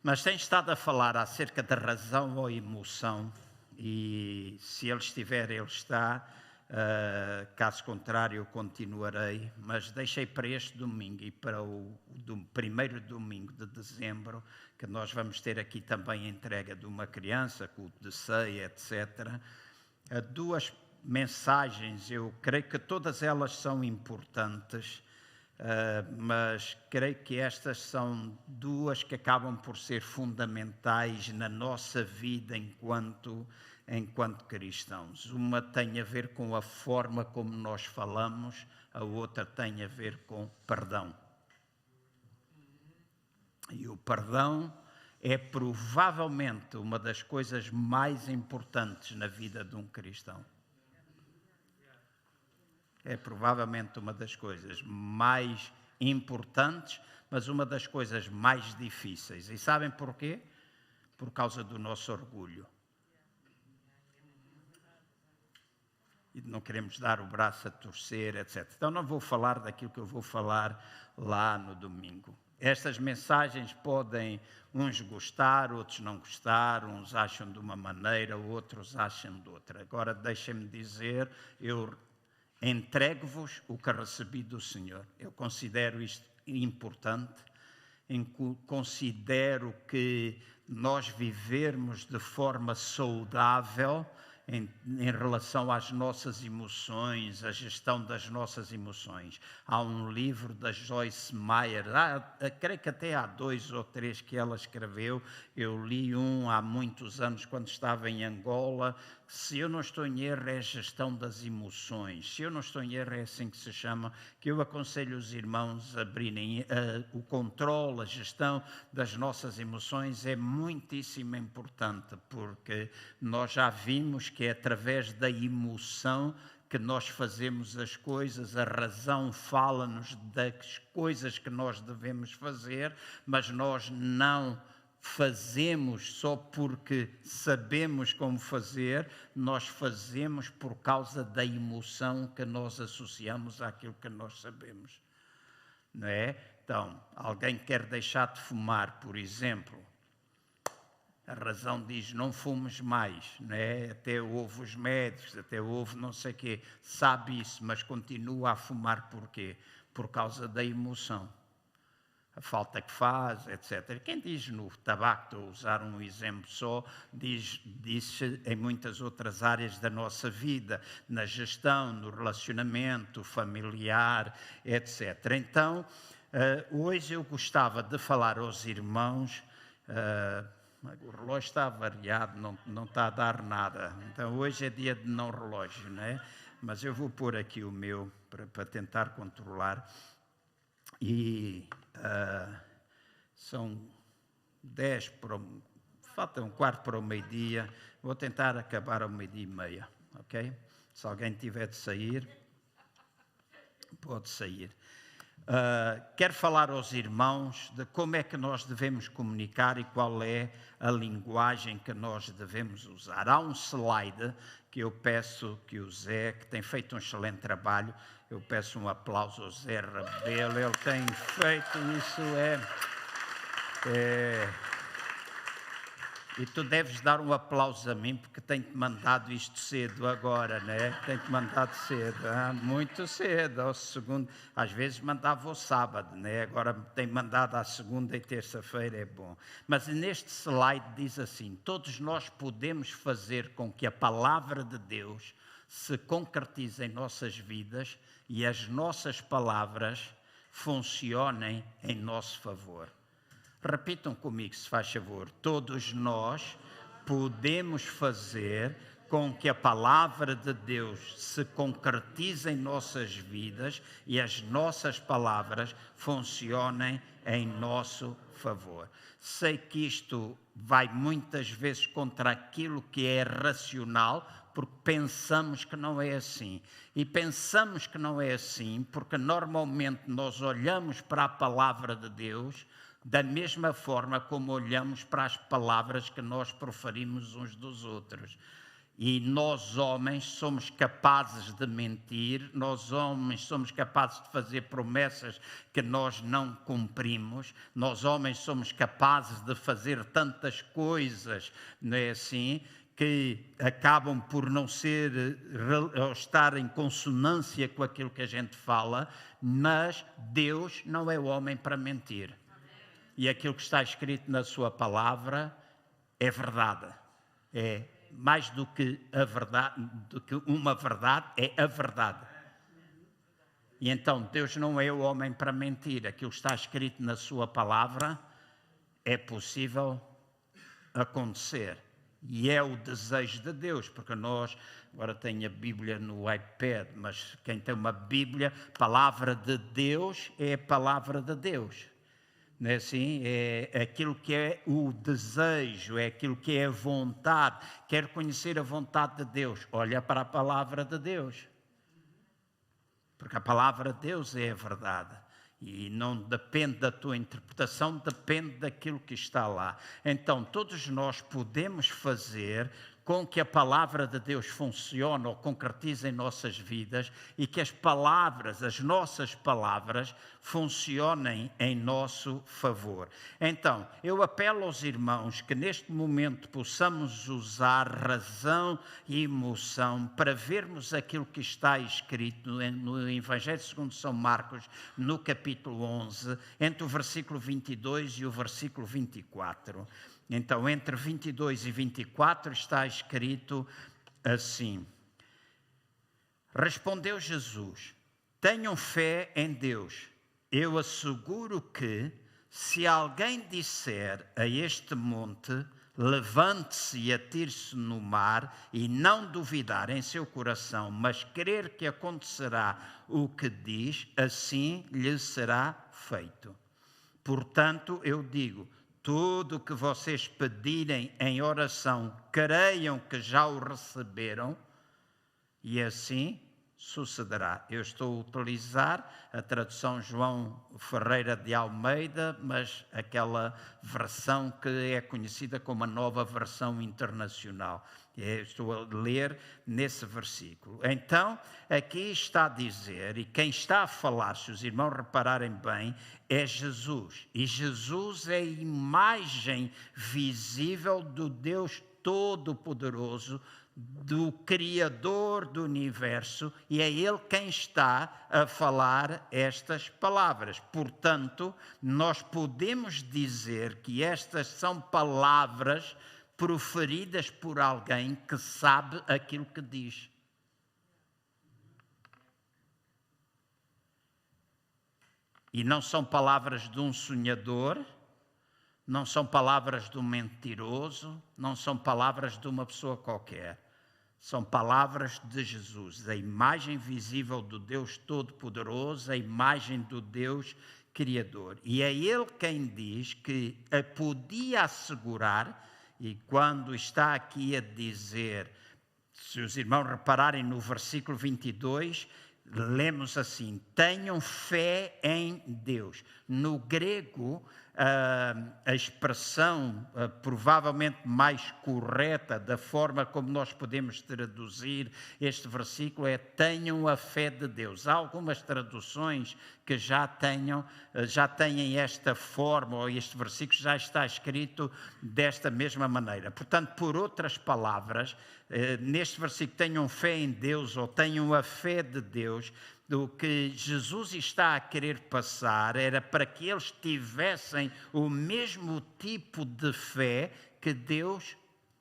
Mas tem estado a falar acerca da razão ou emoção, e se ele estiver, ele está. Caso contrário, eu continuarei. Mas deixei para este domingo e para o primeiro domingo de dezembro, que nós vamos ter aqui também a entrega de uma criança, culto de ceia, etc. Duas mensagens, eu creio que todas elas são importantes. Mas creio que estas são duas que acabam por ser fundamentais na nossa vida enquanto cristãos. Uma tem a ver com a forma como nós falamos, a outra tem a ver com perdão. E o perdão é provavelmente uma das coisas mais importantes na vida de um cristão. É provavelmente uma das coisas mais importantes, mas uma das coisas mais difíceis. E sabem porquê? Por causa do nosso orgulho. E não queremos dar o braço a torcer, etc. Então não vou falar daquilo que eu vou falar lá no domingo. Estas mensagens podem uns gostar, outros não gostar, uns acham de uma maneira, outros acham de outra. Agora deixem-me dizer, eu entrego-vos o que recebi do Senhor. Eu considero isto importante, considero que nós vivermos de forma saudável em relação às nossas emoções, a gestão das nossas emoções. Há um livro da Joyce Meyer, creio que até há 2 ou 3 que ela escreveu, eu li um há muitos anos quando estava em Angola. Se eu não estou em erro, é a gestão das emoções. Se eu não estou em erro, é assim que se chama, que eu aconselho os irmãos a abrirem o controle, a gestão das nossas emoções é muitíssimo importante, porque nós já vimos que é através da emoção que nós fazemos as coisas, a razão fala-nos das coisas que nós devemos fazer, mas nós não fazemos só porque sabemos como fazer, nós fazemos por causa da emoção que nós associamos àquilo que nós sabemos, não é? Então, alguém quer deixar de fumar, por exemplo, a razão diz não fumes mais, não é? Até houve os médicos, até houve não sei o quê, sabe isso, mas continua a fumar porquê? Por causa da emoção. A falta que faz, etc. Quem diz no tabaco, estou a usar um exemplo só, diz em muitas outras áreas da nossa vida, na gestão, no relacionamento familiar, etc. Então, hoje eu gostava de falar aos irmãos, o relógio está variado, não está a dar nada, então hoje é dia de não relógio, não é? Mas eu vou pôr aqui o meu para tentar controlar. E são 10 falta um quarto para o meio-dia, vou tentar acabar ao 12:30, ok? Se alguém tiver de sair, pode sair. Quero falar aos irmãos de como é que nós devemos comunicar e qual é a linguagem que nós devemos usar. Há um slide que eu peço que o Zé, que tem feito um excelente trabalho, eu peço um aplauso ao Zé Rabelo, ele tem feito isso, E tu deves dar um aplauso a mim, porque tenho-te mandado isto cedo agora, né? Tenho-te mandado cedo, muito cedo, ao segundo. Às vezes mandava ao sábado, né? Agora tenho mandado à segunda e terça-feira, é bom. Mas neste slide diz assim, todos nós podemos fazer com que a palavra de Deus se concretize em nossas vidas e as nossas palavras funcionem em nosso favor. Repitam comigo, se faz favor. Todos nós podemos fazer com que a palavra de Deus se concretize em nossas vidas e as nossas palavras funcionem em nosso favor. Sei que isto vai muitas vezes contra aquilo que é racional, porque pensamos que não é assim. E pensamos que não é assim porque normalmente nós olhamos para a palavra de Deus da mesma forma como olhamos para as palavras que nós proferimos uns dos outros. E nós, homens, somos capazes de mentir, nós, homens, somos capazes de fazer promessas que nós não cumprimos, nós, homens, somos capazes de fazer tantas coisas, não é assim, que acabam por não ser, ou estar em consonância com aquilo que a gente fala, mas Deus não é homem para mentir. E aquilo que está escrito na sua palavra é verdade, é mais do que a verdade, do que uma verdade, é a verdade. E então Deus não é o homem para mentir. Aquilo que está escrito na sua palavra é possível acontecer. E é o desejo de Deus, porque nós, agora tenho a Bíblia no iPad, mas quem tem uma Bíblia, palavra de Deus é a palavra de Deus. Não é assim? É aquilo que é o desejo, é aquilo que é a vontade. Quer conhecer a vontade de Deus? Olha para a palavra de Deus. Porque a palavra de Deus é a verdade. E não depende da tua interpretação, depende daquilo que está lá. Então, todos nós podemos fazer com que a palavra de Deus funcione ou concretize em nossas vidas e que as palavras, as nossas palavras, funcionem em nosso favor. Então, eu apelo aos irmãos que neste momento possamos usar razão e emoção para vermos aquilo que está escrito no Evangelho segundo São Marcos, no capítulo 11, entre o versículo 22 e o versículo 24. Então, entre 22 e 24 está escrito assim: Respondeu Jesus: tenham fé em Deus. Eu asseguro que, se alguém disser a este monte, levante-se e atire-se no mar, e não duvidar em seu coração, mas crer que acontecerá o que diz, assim lhe será feito. Portanto, eu digo, tudo o que vocês pedirem em oração, creiam que já o receberam, e assim sucederá. Eu estou a utilizar a tradução João Ferreira de Almeida, mas aquela versão que é conhecida como a nova versão internacional. Estou a ler nesse versículo. Então, aqui está a dizer, e quem está a falar, se os irmãos repararem bem, é Jesus. E Jesus é a imagem visível do Deus Todo-Poderoso, do Criador do Universo, e é Ele quem está a falar estas palavras. Portanto, nós podemos dizer que estas são palavras proferidas por alguém que sabe aquilo que diz. E não são palavras de um sonhador, não são palavras de um mentiroso, não são palavras de uma pessoa qualquer. São palavras de Jesus, a imagem visível do Deus Todo-Poderoso, a imagem do Deus Criador. E é Ele quem diz que a podia assegurar, e quando está aqui a dizer, se os irmãos repararem no versículo 22, lemos assim: tenham fé em Deus. No grego, a expressão provavelmente mais correta da forma como nós podemos traduzir este versículo é: tenham a fé de Deus. Há algumas traduções que já têm esta forma, ou este versículo já está escrito desta mesma maneira. Portanto, por outras palavras, neste versículo, tenham fé em Deus ou tenham a fé de Deus, o que Jesus está a querer passar era para que eles tivessem o mesmo tipo de fé que Deus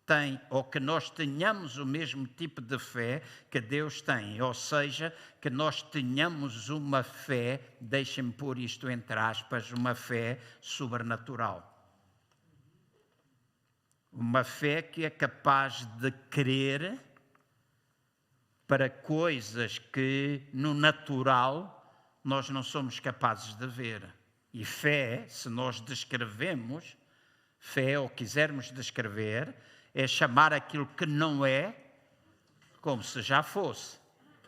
tem, ou que nós tenhamos o mesmo tipo de fé que Deus tem, ou seja, que nós tenhamos uma fé, deixem-me pôr isto entre aspas, uma fé sobrenatural. Uma fé que é capaz de crer para coisas que no natural nós não somos capazes de ver. E fé, se nós descrevemos, fé ou quisermos descrever, é chamar aquilo que não é como se já fosse,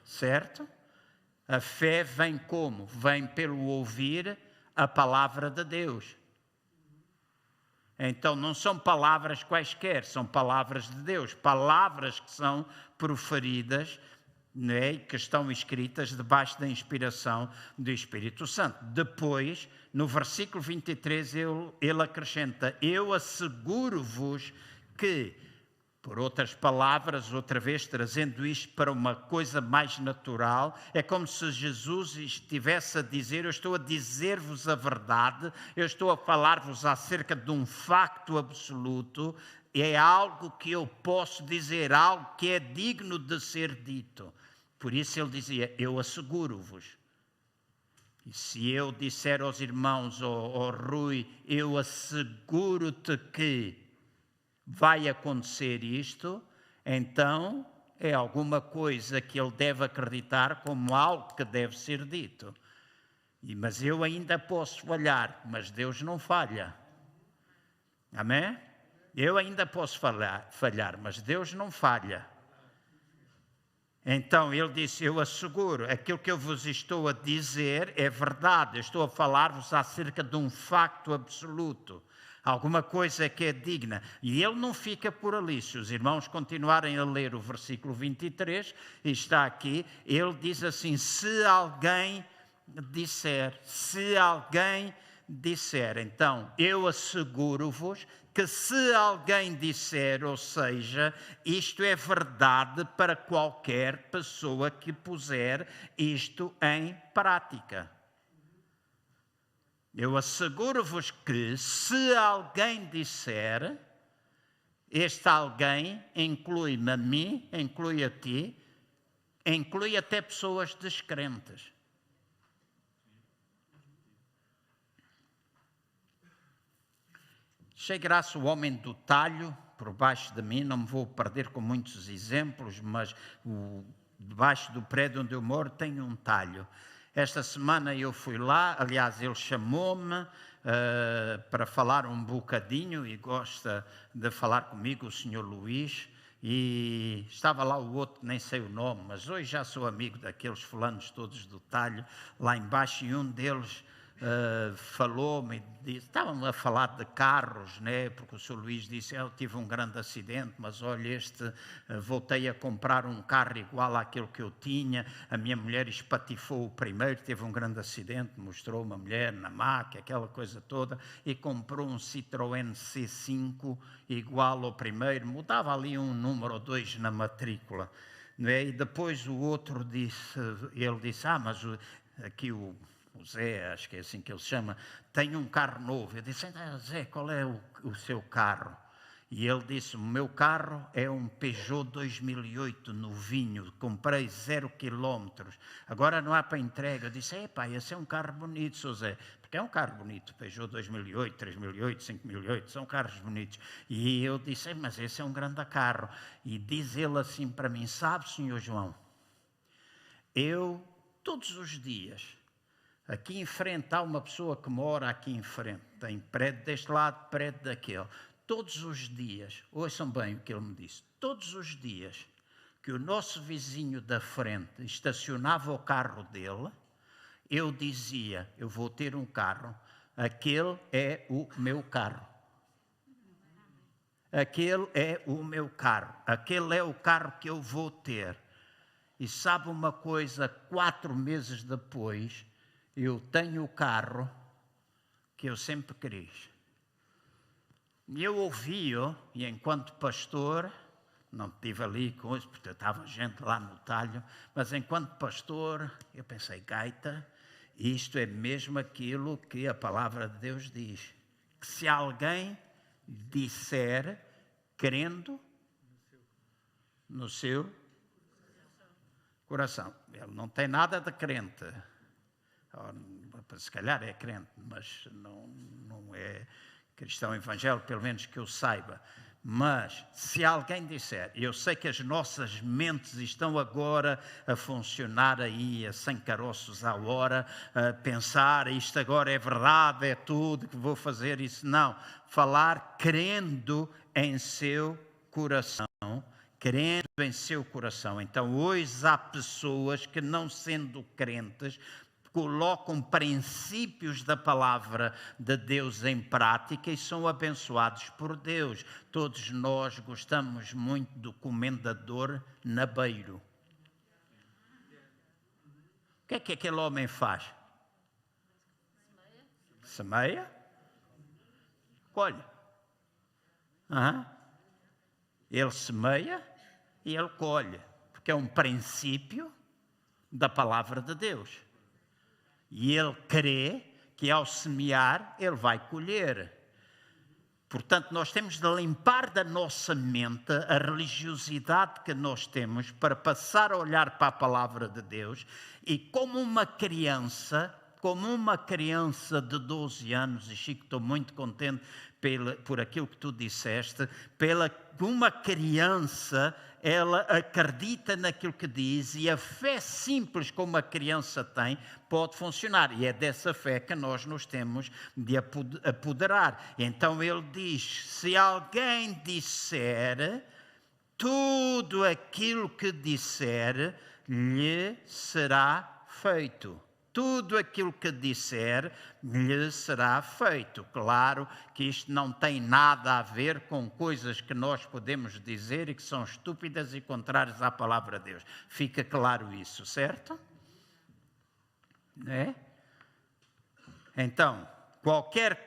certo? A fé vem como? Vem pelo ouvir a palavra de Deus. Então não são palavras quaisquer, são palavras de Deus, palavras que são proferidas, né, que estão escritas debaixo da inspiração do Espírito Santo. Depois, no versículo 23, ele acrescenta: eu asseguro-vos que, por outras palavras, outra vez trazendo isto para uma coisa mais natural, é como se Jesus estivesse a dizer: eu estou a dizer-vos a verdade, eu estou a falar-vos acerca de um facto absoluto, é algo que eu posso dizer, algo que é digno de ser dito. Por isso ele dizia: eu asseguro-vos. E se eu disser aos irmãos, ao Rui, eu asseguro-te que vai acontecer isto, então é alguma coisa que ele deve acreditar como algo que deve ser dito. Mas eu ainda posso falhar, mas Deus não falha. Amém? Eu ainda posso falhar, mas Deus não falha. Então ele disse: eu asseguro, aquilo que eu vos estou a dizer é verdade, eu estou a falar-vos acerca de um facto absoluto. Alguma coisa que é digna. E ele não fica por ali. Se os irmãos continuarem a ler o versículo 23, está aqui, ele diz assim: se alguém disser, então eu asseguro-vos que se alguém disser, ou seja, isto é verdade para qualquer pessoa que puser isto em prática. Eu asseguro-vos que, se alguém disser, este alguém inclui-me a mim, inclui a ti, inclui até pessoas descrentes. Chegará-se o homem do talho por baixo de mim, não me vou perder com muitos exemplos, mas debaixo do prédio onde eu moro tem um talho. Esta semana eu fui lá, aliás, ele chamou-me para falar um bocadinho e gosta de falar comigo, o Sr. Luís, e estava lá o outro, nem sei o nome, mas hoje já sou amigo daqueles fulanos todos do talho, lá embaixo, e um deles falou-me, estavam a falar de carros, né? Porque o Sr. Luís disse: eu tive um grande acidente, mas olha, voltei a comprar um carro igual àquele que eu tinha, a minha mulher espatifou o primeiro, teve um grande acidente, mostrou uma mulher na maca, aquela coisa toda, e comprou um Citroën C5 igual ao primeiro, mudava ali um número ou dois na matrícula, né? E depois o outro disse, ele disse: mas aqui o Zé, acho que é assim que ele se chama, tem um carro novo. Eu disse: Zé, qual é o seu carro? E ele disse: o meu carro é um Peugeot 2008 novinho, comprei 0 km, agora não há para entrega. Eu disse: esse é um carro bonito, Sr. Zé, porque é um carro bonito, Peugeot 2008, 3008, 5008, são carros bonitos. E eu disse: mas esse é um grande carro. E diz ele assim para mim: sabe, Sr. João, eu todos os dias, aqui em frente há uma pessoa que mora aqui em frente, tem prédio deste lado, prédio daquele. Todos os dias, ouçam bem o que ele me disse, todos os dias que o nosso vizinho da frente estacionava o carro dele, eu dizia: eu vou ter um carro, aquele é o meu carro. Aquele é o meu carro, aquele é o carro que eu vou ter. E sabe uma coisa, 4 meses depois, eu tenho o carro que eu sempre quis. E eu ouvi-o, e enquanto pastor, não estive ali com isso, porque estava gente lá no talho, mas enquanto pastor, eu pensei: gaita, isto é mesmo aquilo que a palavra de Deus diz. Que se alguém disser, crendo no seu coração. Ele não tem nada de crente. Se calhar é crente, mas não é cristão evangélico, pelo menos que eu saiba. Mas se alguém disser, eu sei que as nossas mentes estão agora a funcionar aí a 100 caroços à hora, a pensar: isto agora é verdade, é tudo que vou fazer isso. Não, falar crendo em seu coração. Crendo em seu coração. Então hoje há pessoas que, não sendo crentes, colocam princípios da palavra de Deus em prática e são abençoados por Deus. Todos nós gostamos muito do comendador nabeiro. O que é que aquele homem faz? Semeia, colhe. Ele semeia e ele colhe, porque é um princípio da palavra de Deus. E ele crê que ao semear ele vai colher. Portanto, nós temos de limpar da nossa mente a religiosidade que nós temos para passar a olhar para a palavra de Deus e como uma criança de 12 anos, e Chico, estou muito contente por aquilo que tu disseste, uma criança, ela acredita naquilo que diz e a fé simples que uma criança tem pode funcionar. E é dessa fé que nós nos temos de apoderar. Então ele diz, se alguém disser, tudo aquilo que disser lhe será feito. Tudo aquilo que disser lhe será feito. Claro que isto não tem nada a ver com coisas que nós podemos dizer e que são estúpidas e contrárias à palavra de Deus. Fica claro isso, certo? É? Então, qualquer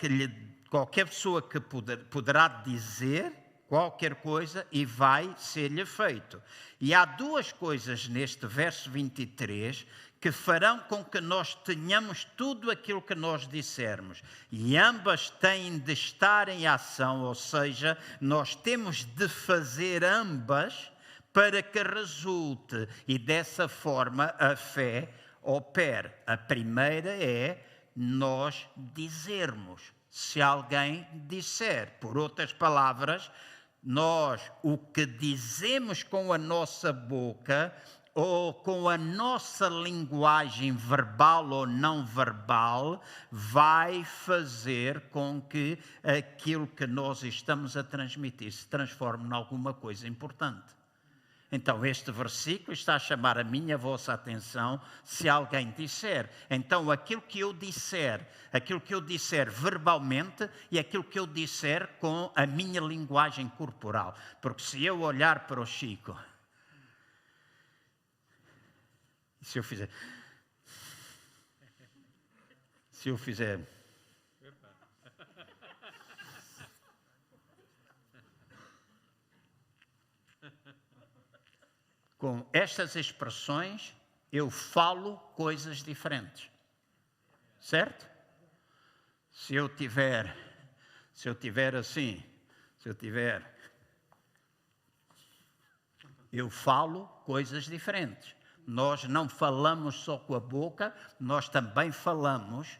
pessoa que poderá dizer qualquer coisa e vai ser-lhe feito. E há duas coisas neste verso 23 que farão com que nós tenhamos tudo aquilo que nós dissermos. E ambas têm de estar em ação, ou seja, nós temos de fazer ambas para que resulte. E dessa forma a fé opera. A primeira é nós dizermos. Se alguém disser, por outras palavras, nós o que dizemos com a nossa boca ou com a nossa linguagem verbal ou não verbal, vai fazer com que aquilo que nós estamos a transmitir se transforme em alguma coisa importante. Então, este versículo está a chamar a minha, a vossa atenção, se alguém disser. Então, aquilo que eu disser verbalmente e aquilo que eu disser com a minha linguagem corporal. Porque se eu olhar para o Chico, se eu fizer com estas expressões, eu falo coisas diferentes. Certo? Se eu tiver assim, eu falo coisas diferentes. Nós não falamos só com a boca, nós também falamos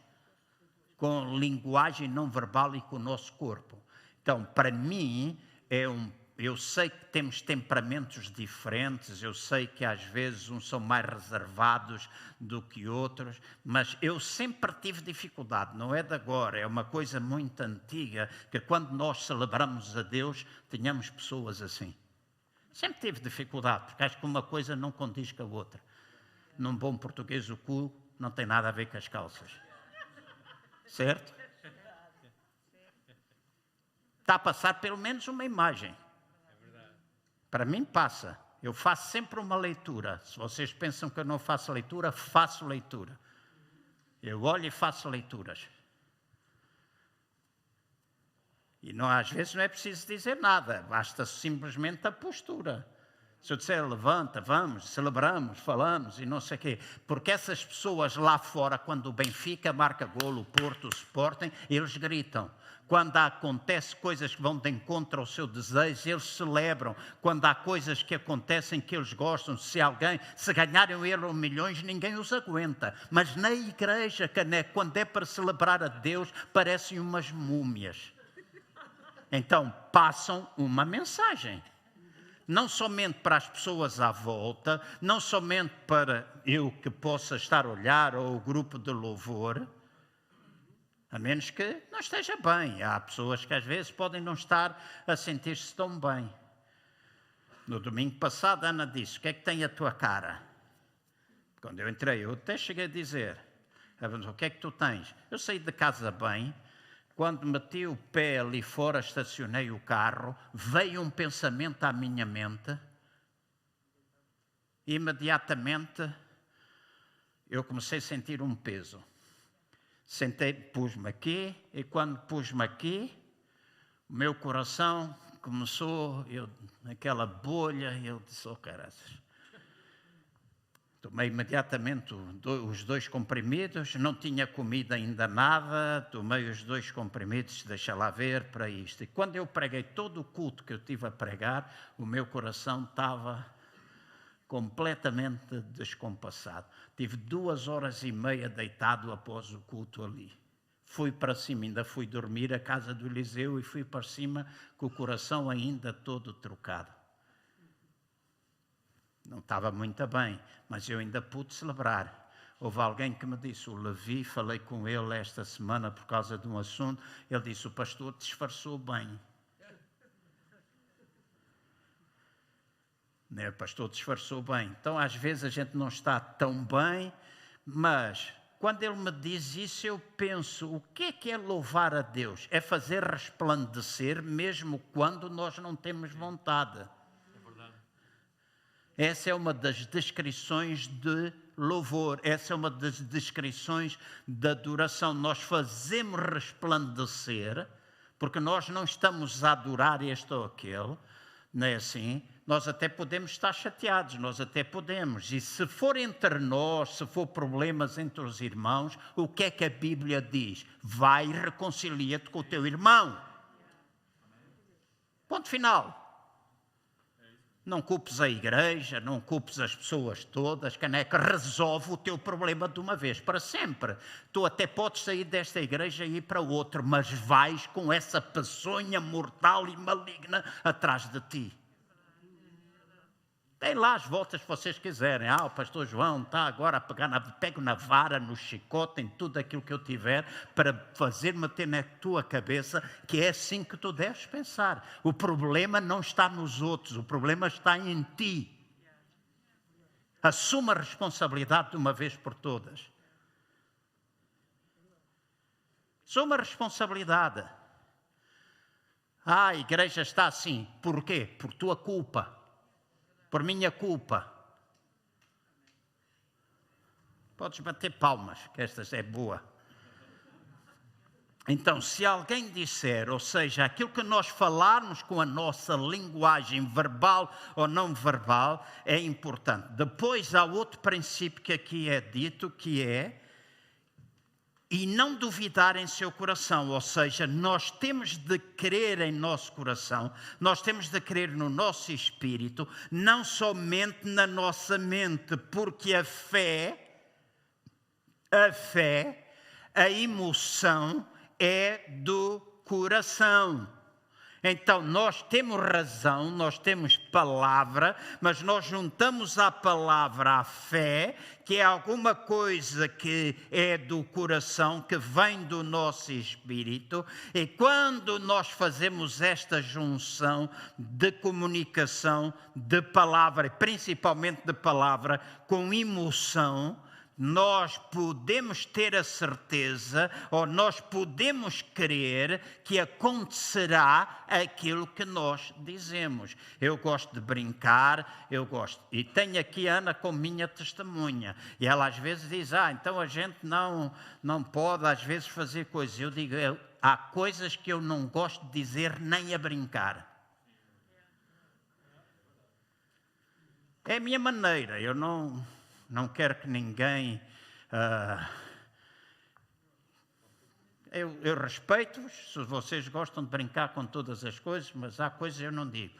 com linguagem não verbal e com o nosso corpo. Então, para mim, eu sei que temos temperamentos diferentes, eu sei que às vezes uns são mais reservados do que outros, mas eu sempre tive dificuldade, não é de agora, é uma coisa muito antiga, que quando nós celebramos a Deus, tenhamos pessoas assim. Sempre tive dificuldade, porque acho que uma coisa não condiz com a outra. Num bom português, o cu não tem nada a ver com as calças. Certo? Está a passar pelo menos uma imagem. Para mim passa. Eu faço sempre uma leitura. Se vocês pensam que eu não faço leitura, faço leitura. Eu olho e faço leituras. E às vezes não é preciso dizer nada, basta simplesmente a postura. Se eu disser levanta, vamos, celebramos, falamos e não sei o quê. Porque essas pessoas lá fora, quando o Benfica marca golo, o Porto, o Sporting, eles gritam. Quando acontecem coisas que vão de encontro ao seu desejo, eles celebram. Quando há coisas que acontecem que eles gostam, se ganharem o Euro milhões, ninguém os aguenta. Mas na igreja, quando é para celebrar a Deus, parecem umas múmias. Então, passam uma mensagem. Não somente para as pessoas à volta, não somente para eu que possa estar a olhar ou o grupo de louvor, a menos que não esteja bem. Há pessoas que às vezes podem não estar a sentir-se tão bem. No domingo passado, a Ana disse, o que é que tem a tua cara? Quando eu entrei, eu até cheguei a dizer, Ela perguntou, o que é que tu tens? Eu saí de casa bem, quando meti o pé ali fora, estacionei o carro, veio um pensamento à minha mente, e imediatamente eu comecei a sentir um peso. Sentei, pus-me aqui, e quando pus-me aqui, o meu coração começou, naquela bolha, e eu disse, oh caraças. Tomei imediatamente os 2 comprimidos, não tinha comido ainda nada, tomei os 2 comprimidos, deixa lá ver, para isto. E quando eu preguei todo o culto que eu tive a pregar, o meu coração estava completamente descompassado. Tive 2h30 deitado após o culto ali. Fui para cima, ainda fui dormir à casa do Eliseu e fui para cima com o coração ainda todo trocado. Não estava muito bem, mas eu ainda pude celebrar. Houve alguém que me disse, o Levi, falei com ele esta semana por causa de um assunto, ele disse, o pastor disfarçou bem. O pastor disfarçou bem. Então, às vezes, a gente não está tão bem, mas quando ele me diz isso, eu penso, o que é louvar a Deus? É fazer resplandecer mesmo quando nós não temos vontade. É verdade. Essa é uma das descrições de louvor, essa é uma das descrições da adoração. Nós fazemos resplandecer, porque nós não estamos a adorar este ou aquele, não é assim? Nós até podemos estar chateados, nós até podemos. E se for entre nós, se for problemas entre os irmãos, o que é que a Bíblia diz? Vai e reconcilia-te com o teu irmão. Ponto final. Não culpes a igreja, não culpes as pessoas todas, caneca, resolve o teu problema de uma vez, para sempre. Tu até podes sair desta igreja e ir para outra, mas vais com essa peçonha mortal e maligna atrás de ti. Tem lá as voltas que vocês quiserem. O pastor João está agora a pegar, pego na vara, no chicote, em tudo aquilo que eu tiver, para fazer meter na tua cabeça que é assim que tu deves pensar. O problema não está nos outros, o problema está em ti. Assuma a responsabilidade de uma vez por todas. Assuma a responsabilidade. A igreja está assim. Por quê? Por tua culpa. Por minha culpa. Podes bater palmas, que esta é boa. Então, se alguém disser, ou seja, aquilo que nós falarmos com a nossa linguagem verbal ou não verbal, é importante. Depois há outro princípio que aqui é dito, que é e não duvidar em seu coração, ou seja, nós temos de crer em nosso coração, nós temos de crer no nosso espírito, não somente na nossa mente, porque a fé, a emoção é do coração. Então, nós temos razão, nós temos palavra, mas nós juntamos à palavra a fé, que é alguma coisa que é do coração, que vem do nosso espírito, e quando nós fazemos esta junção de comunicação de palavra, principalmente de palavra, com emoção, nós podemos ter a certeza, ou nós podemos crer que acontecerá aquilo que nós dizemos. Eu gosto de brincar, e tenho aqui a Ana como minha testemunha, e ela às vezes diz, então a gente não pode às vezes fazer coisas. Eu digo, há coisas que eu não gosto de dizer nem a brincar. É a minha maneira, eu não quero que ninguém... Eu respeito-vos, se vocês gostam de brincar com todas as coisas, mas há coisas que eu não digo.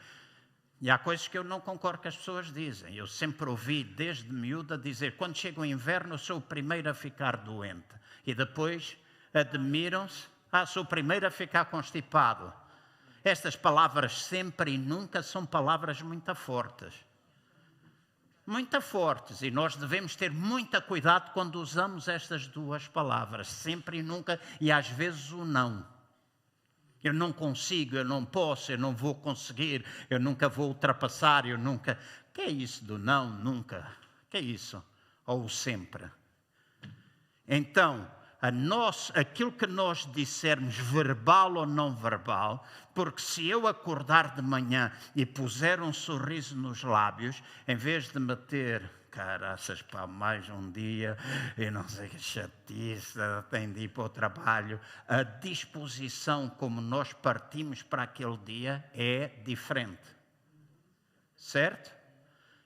E há coisas que eu não concordo que as pessoas dizem. Eu sempre ouvi, desde miúda, dizer, quando chega o inverno, eu sou o primeiro a ficar doente. E depois admiram-se, sou o primeiro a ficar constipado. Estas palavras sempre e nunca são palavras muito fortes. Muito fortes, e nós devemos ter muito cuidado quando usamos estas duas palavras, sempre e nunca, e às vezes o não. Eu não consigo, eu não posso, eu não vou conseguir, eu nunca vou ultrapassar, eu nunca... O que é isso do não, nunca? O que é isso? Ou sempre? Então, aquilo que nós dissermos, verbal ou não verbal, porque se eu acordar de manhã e puser um sorriso nos lábios, em vez de meter, caraças, pá, mais um dia, e não sei que chatice, tenho de ir para o trabalho, a disposição como nós partimos para aquele dia é diferente. Certo?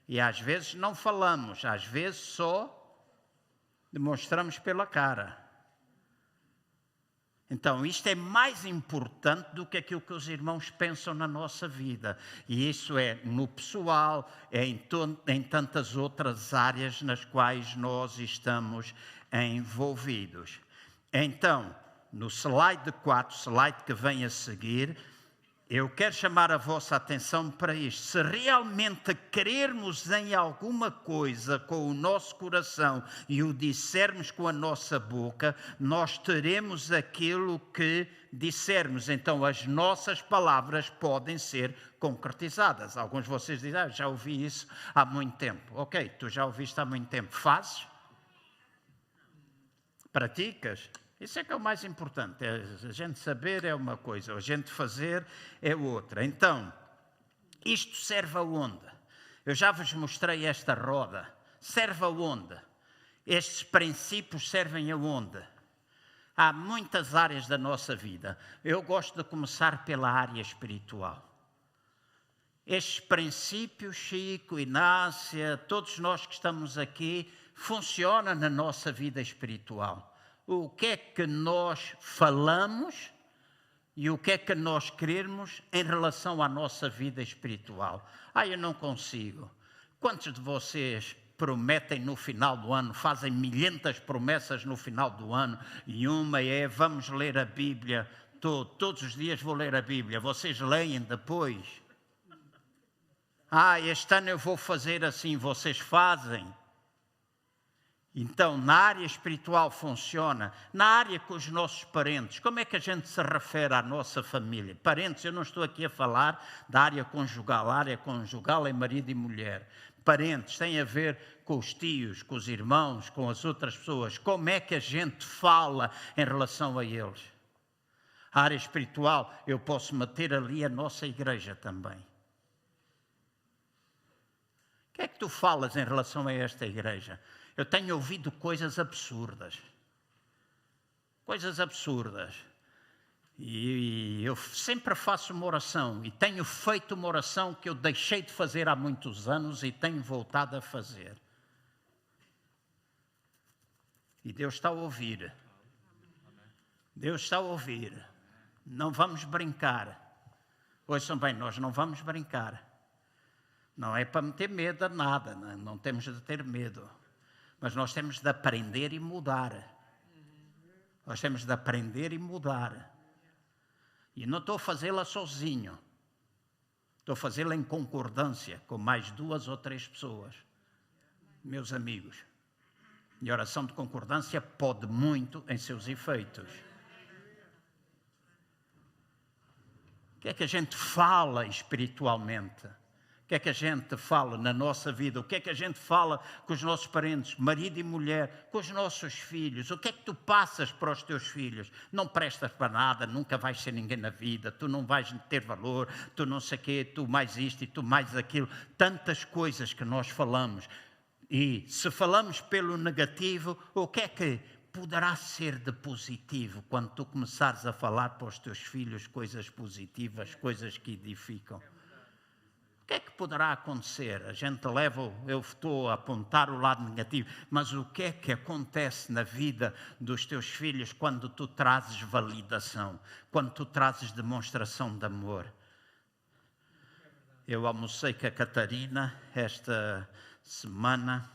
E às vezes não falamos, às vezes só demonstramos pela cara. Então, isto é mais importante do que aquilo que os irmãos pensam na nossa vida. E isso é no pessoal, é em tantas outras áreas nas quais nós estamos envolvidos. Então, no slide 4, slide que vem a seguir, eu quero chamar a vossa atenção para isto. Se realmente crermos em alguma coisa com o nosso coração e o dissermos com a nossa boca, nós teremos aquilo que dissermos. Então, as nossas palavras podem ser concretizadas. Alguns de vocês dizem, já ouvi isso há muito tempo. Ok, tu já ouviste há muito tempo. Fazes? Praticas? Isso é que é o mais importante. A gente saber é uma coisa, a gente fazer é outra. Então, isto serve aonde? Eu já vos mostrei esta roda. Serve aonde? Estes princípios servem aonde? Há muitas áreas da nossa vida. Eu gosto de começar pela área espiritual. Estes princípios, Chico, Inácia, todos nós que estamos aqui, funcionam na nossa vida espiritual. O que é que nós falamos e o que é que nós queremos em relação à nossa vida espiritual. Eu não consigo. Quantos de vocês prometem no final do ano, fazem milhentas promessas no final do ano, e uma é, vamos ler a Bíblia, todos os dias vou ler a Bíblia, vocês leem depois? Este ano eu vou fazer assim, vocês fazem? Então, na área espiritual funciona. Na área com os nossos parentes, como é que a gente se refere à nossa família? Parentes, eu não estou aqui a falar da área conjugal. A área conjugal é marido e mulher. Parentes, tem a ver com os tios, com os irmãos, com as outras pessoas. Como é que a gente fala em relação a eles? A área espiritual, eu posso meter ali a nossa igreja também. O que é que tu falas em relação a esta igreja? Eu tenho ouvido coisas absurdas. Coisas absurdas. E eu sempre faço uma oração. E tenho feito uma oração que eu deixei de fazer há muitos anos e tenho voltado a fazer. E Deus está a ouvir. Deus está a ouvir. Não vamos brincar. Ouçam bem, nós não vamos brincar. Não é para meter medo a nada. Não temos de ter medo. Mas nós temos de aprender e mudar. Nós temos de aprender e mudar. E não estou a fazê-la sozinho. Estou a fazê-la em concordância com mais 2 ou 3 pessoas. Meus amigos. E a oração de concordância pode muito em seus efeitos. O que é que a gente fala espiritualmente? O que é que a gente fala na nossa vida? O que é que a gente fala com os nossos parentes, marido e mulher, com os nossos filhos? O que é que tu passas para os teus filhos? Não prestas para nada, nunca vais ser ninguém na vida, tu não vais ter valor, tu não sei o quê, tu mais isto e tu mais aquilo. Tantas coisas que nós falamos. E se falamos pelo negativo, o que é que poderá ser de positivo quando tu começares a falar para os teus filhos coisas positivas, coisas que edificam? O que é que poderá acontecer? A gente leva, eu estou a apontar o lado negativo, mas o que é que acontece na vida dos teus filhos quando tu trazes validação, quando tu trazes demonstração de amor? Eu almocei com a Catarina esta semana,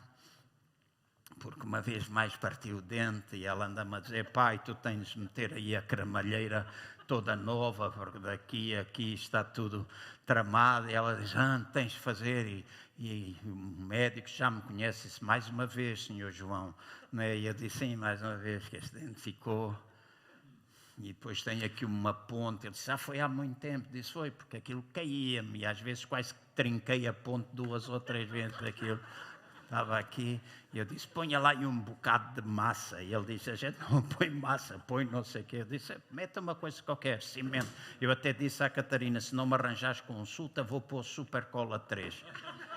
porque uma vez mais partiu o dente e ela anda-me a dizer, pai, tu tens de meter aí a cremalheira toda nova, porque daqui a aqui está tudo tramado. E ela diz, tens de fazer. E o médico já me conhece, disse, mais uma vez, senhor João. E eu disse, sim, mais uma vez, que este dente ficou. E depois tem aqui uma ponte. Ele disse, foi há muito tempo. Disse, foi, porque aquilo caía-me. E às vezes quase que trinquei a ponte 2 ou 3 vezes daquilo. estava aqui, e eu disse, ponha lá aí um bocado de massa. E ele disse, a gente não põe massa, põe não sei o quê. Eu disse, meta uma coisa qualquer, cimento. Eu até disse à Catarina, se não me arranjares consulta, vou pôr Super Cola 3.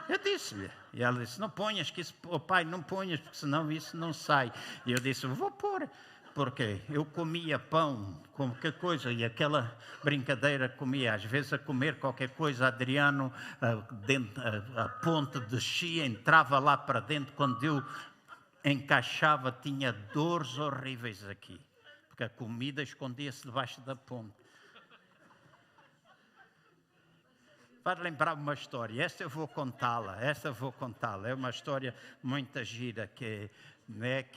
Eu disse-lhe, e ela disse, não ponhas, que isso, oh, pai, não ponhas, porque senão isso não sai. E eu disse, vou pôr. Porque eu comia pão, qualquer coisa, e aquela brincadeira comia, às vezes a comer qualquer coisa, Adriano, a ponte descia, entrava lá para dentro, quando eu encaixava, tinha dores horríveis aqui, porque a comida escondia-se debaixo da ponte. Vai lembrar uma história, esta eu vou contá-la, é uma história muito gira, que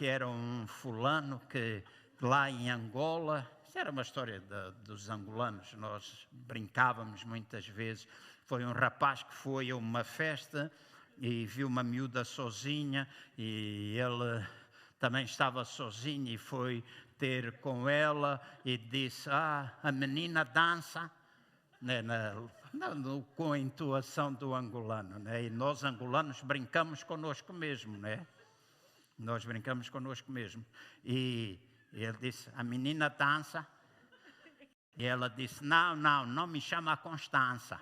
era um fulano que lá em Angola, isso era uma história dos angolanos, nós brincávamos muitas vezes, foi um rapaz que foi a uma festa e viu uma miúda sozinha e ele também estava sozinho e foi ter com ela e disse, a menina dança, né, com a intuação do angolano, né? E nós angolanos brincamos connosco mesmo, né? Nós brincamos connosco mesmo. E ele disse, a menina dança. E ela disse, não me chama Constança.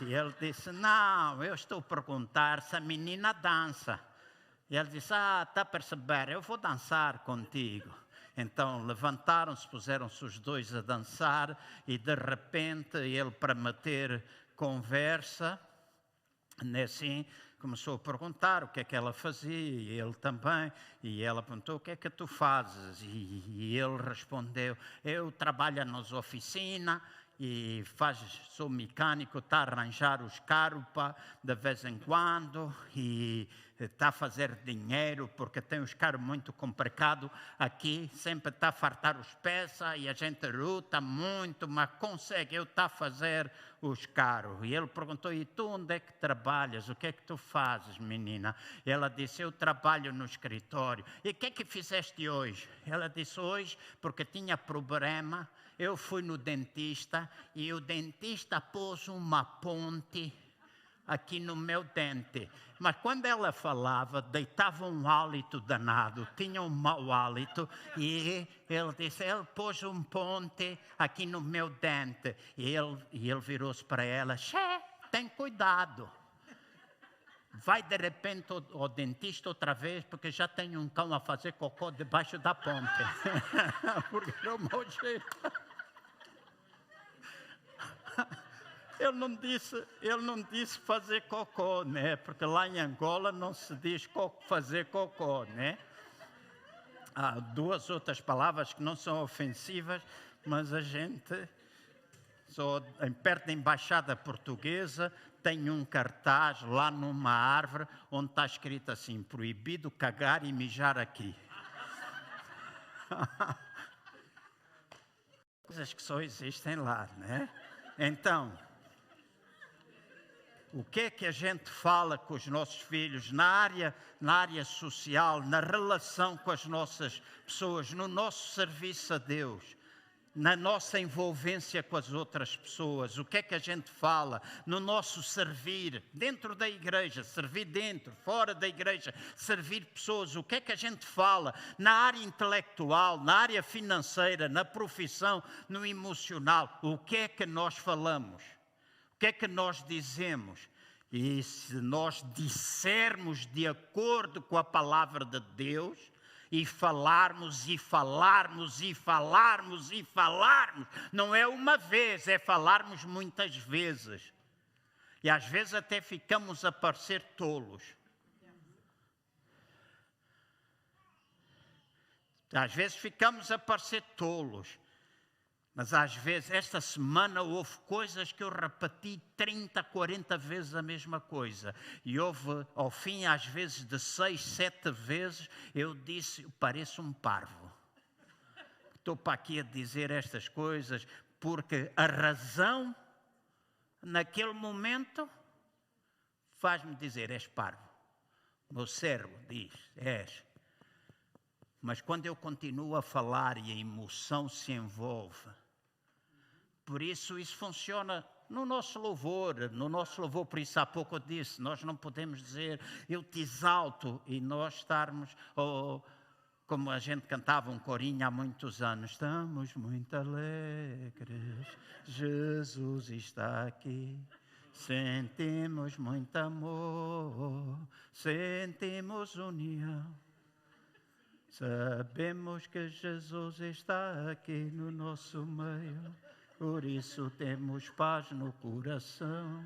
E ele disse, não, eu estou a perguntar se a menina dança. E ele disse, está a perceber, eu vou dançar contigo. Então levantaram-se, puseram-se os dois a dançar e de repente ele, para meter conversa, assim, começou a perguntar o que é que ela fazia e ele também, e ela perguntou, o que é que tu fazes? E ele respondeu, eu trabalho nas oficinas e sou mecânico, está a arranjar os carros de vez em quando e está a fazer dinheiro porque tem os carros muito complicados aqui, sempre está a fartar os peças e a gente luta muito, mas consegue, eu está a fazer os carros. E ele perguntou, e tu onde é que trabalhas? O que é que tu fazes, menina? Ela disse, eu trabalho no escritório. E o que é que fizeste hoje? Ela disse, hoje, porque tinha problema, eu fui no dentista e o dentista pôs uma ponte aqui no meu dente. Mas quando ela falava, deitava um hálito danado, tinha um mau hálito, e ele disse, ele pôs um ponte aqui no meu dente. E ele virou-se para ela, tem cuidado. Vai de repente ao dentista outra vez, porque já tem um cão a fazer cocô debaixo da ponte. Porque era o mau jeito. Ele não disse fazer cocô, né? Porque lá em Angola não se diz fazer cocô, né? Há duas outras palavras que não são ofensivas, mas a gente, perto da embaixada portuguesa, tem um cartaz lá numa árvore onde está escrito assim, proibido cagar e mijar aqui. Coisas que só existem lá, né? Então, o que é que a gente fala com os nossos filhos na área social, na relação com as nossas pessoas, no nosso serviço a Deus, na nossa envolvência com as outras pessoas? O que é que a gente fala no nosso servir dentro da igreja, servir dentro, fora da igreja, servir pessoas? O que é que a gente fala na área intelectual, na área financeira, na profissão, no emocional? O que é que nós falamos? O que é que nós dizemos? E se nós dissermos de acordo com a palavra de Deus, e falarmos, e falarmos, e falarmos, e falarmos, não é uma vez, é falarmos muitas vezes. E às vezes até ficamos a parecer tolos. Às vezes ficamos a parecer tolos. Mas às vezes, esta semana houve coisas que eu repeti 30, 40 vezes a mesma coisa. E houve, ao fim, às vezes de 6, 7 vezes, eu disse, eu pareço um parvo. Estou para aqui a dizer estas coisas, porque a razão, naquele momento, faz-me dizer, és parvo. O meu cérebro diz, és. Mas quando eu continuo a falar e a emoção se envolve, Por isso funciona no nosso louvor. Por isso há pouco eu disse, nós não podemos dizer, eu te exalto, e nós estarmos, como a gente cantava um corinho há muitos anos, estamos muito alegres, Jesus está aqui. Sentimos muito amor, sentimos união. Sabemos que Jesus está aqui no nosso meio, por isso temos paz no coração.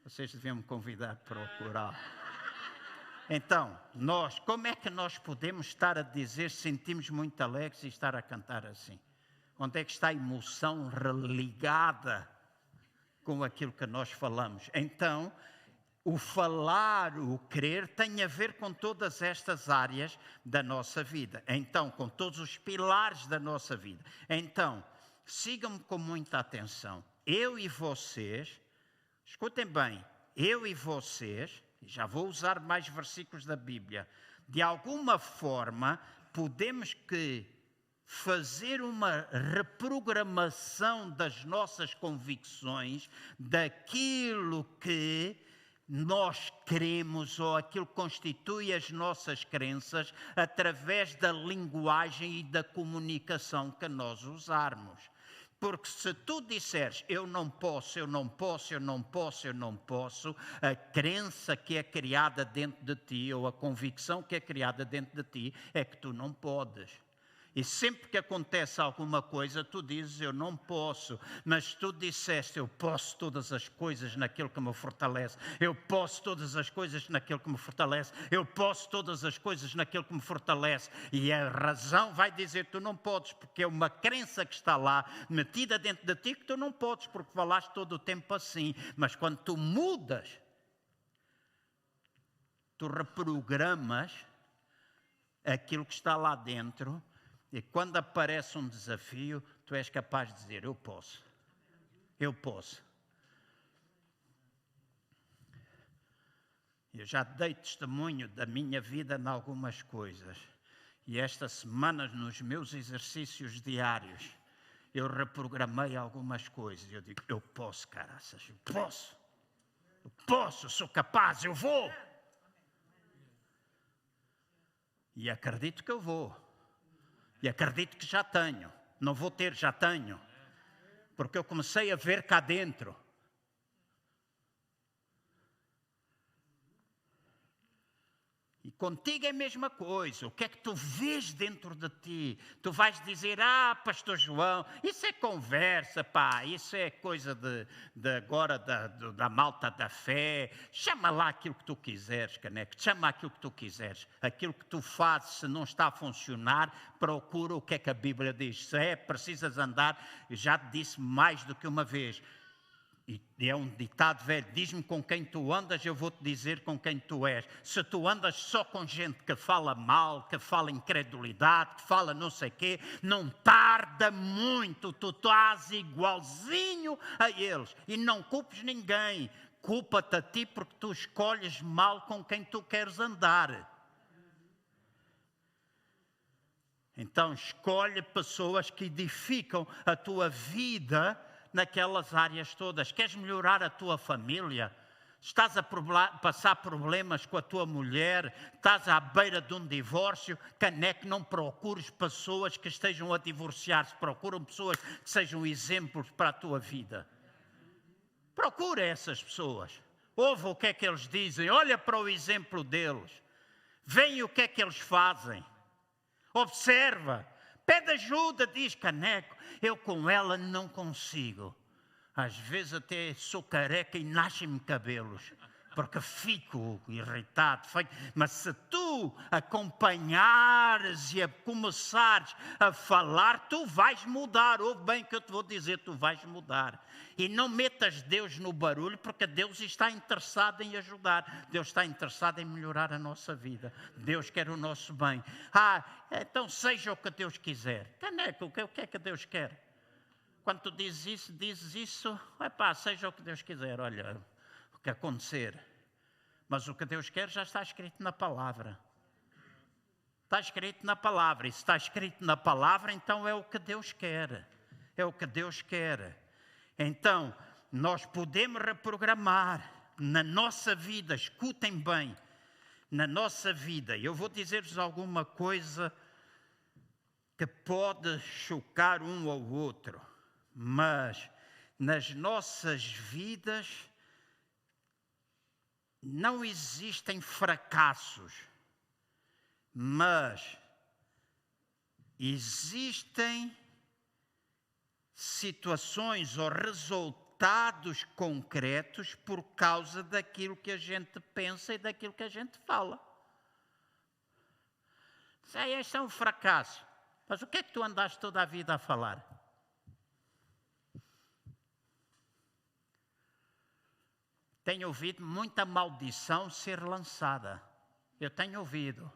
Vocês deviam me convidar para o coral. Então, como é que nós podemos estar a dizer sentimos muito alegres e estar a cantar assim? Onde é que está a emoção religada com aquilo que nós falamos? Então, o falar, o crer, tem a ver com todas estas áreas da nossa vida. Então, com todos os pilares da nossa vida. Então, sigam-me com muita atenção. Eu e vocês, escutem bem, eu e vocês, já vou usar mais versículos da Bíblia, de alguma forma podemos fazer uma reprogramação das nossas convicções, daquilo que nós queremos ou aquilo que constitui as nossas crenças através da linguagem e da comunicação que nós usarmos. Porque se tu disseres eu não posso, a crença que é criada dentro de ti ou a convicção que é criada dentro de ti é que tu não podes. E sempre que acontece alguma coisa, tu dizes, eu não posso. Mas tu disseste, eu posso todas as coisas naquilo que me fortalece. Eu posso todas as coisas naquilo que me fortalece. Eu posso todas as coisas naquilo que me fortalece. E a razão vai dizer, tu não podes, porque é uma crença que está lá, metida dentro de ti, que tu não podes, porque falaste todo o tempo assim. Mas quando tu mudas, tu reprogramas aquilo que está lá dentro. E quando aparece um desafio, tu és capaz de dizer, eu posso. Eu posso. Eu já dei testemunho da minha vida em algumas coisas. E esta semana, nos meus exercícios diários, eu reprogramei algumas coisas. Eu digo, eu posso, caraças, eu posso. Eu posso, sou capaz, eu vou. E acredito que eu vou. E acredito que já tenho. Não vou ter, já tenho. Porque eu comecei a ver cá dentro. E contigo é a mesma coisa. O que é que tu vês dentro de ti? Tu vais dizer, pastor João, isso é conversa, pá. Isso é coisa agora da malta da fé. Chama lá aquilo que tu quiseres, caneco. Chama aquilo que tu quiseres. Aquilo que tu fazes, se não está a funcionar, procura o que é que a Bíblia diz. Se precisas andar, eu já te disse mais do que uma vez. E é um ditado velho, diz-me com quem tu andas, eu vou-te dizer com quem tu és. Se tu andas só com gente que fala mal, que fala incredulidade, que fala não sei o quê, não tarda muito, tu estás igualzinho a eles. E não culpes ninguém, culpa-te a ti porque tu escolhes mal com quem tu queres andar. Então escolhe pessoas que edificam a tua vida naquelas áreas todas. Queres melhorar a tua família? Estás a passar problemas com a tua mulher? Estás à beira de um divórcio? Caneco, não procures pessoas que estejam a divorciar-se. Procuram pessoas que sejam exemplos para a tua vida. Procura essas pessoas. Ouve o que é que eles dizem. Olha para o exemplo deles. Vê o que é que eles fazem. Observa. Pede ajuda, diz, caneco, eu com ela não consigo. Às vezes até sou careca e nascem-me cabelos, porque fico irritado. Mas se tu acompanhares e começares a falar, tu vais mudar. Ouve bem o que eu te vou dizer, tu vais mudar. E não metas Deus no barulho, porque Deus está interessado em ajudar. Deus está interessado em melhorar a nossa vida. Deus quer o nosso bem. Então seja o que Deus quiser. Caneco, o que é que Deus quer? Quando tu dizes isso, seja o que Deus quiser. Olha, o que acontecer. Mas o que Deus quer já está escrito na palavra. Está escrito na palavra. E se está escrito na palavra, então é o que Deus quer. É o que Deus quer. Então, nós podemos reprogramar na nossa vida, escutem bem, na nossa vida. Eu vou dizer-vos alguma coisa que pode chocar um ao outro, mas nas nossas vidas não existem fracassos, mas existem situações ou resultados concretos por causa daquilo que a gente pensa e daquilo que a gente fala. Isso é um fracasso. Mas o que é que tu andaste toda a vida a falar? Tenho ouvido muita maldição ser lançada. Eu tenho ouvido.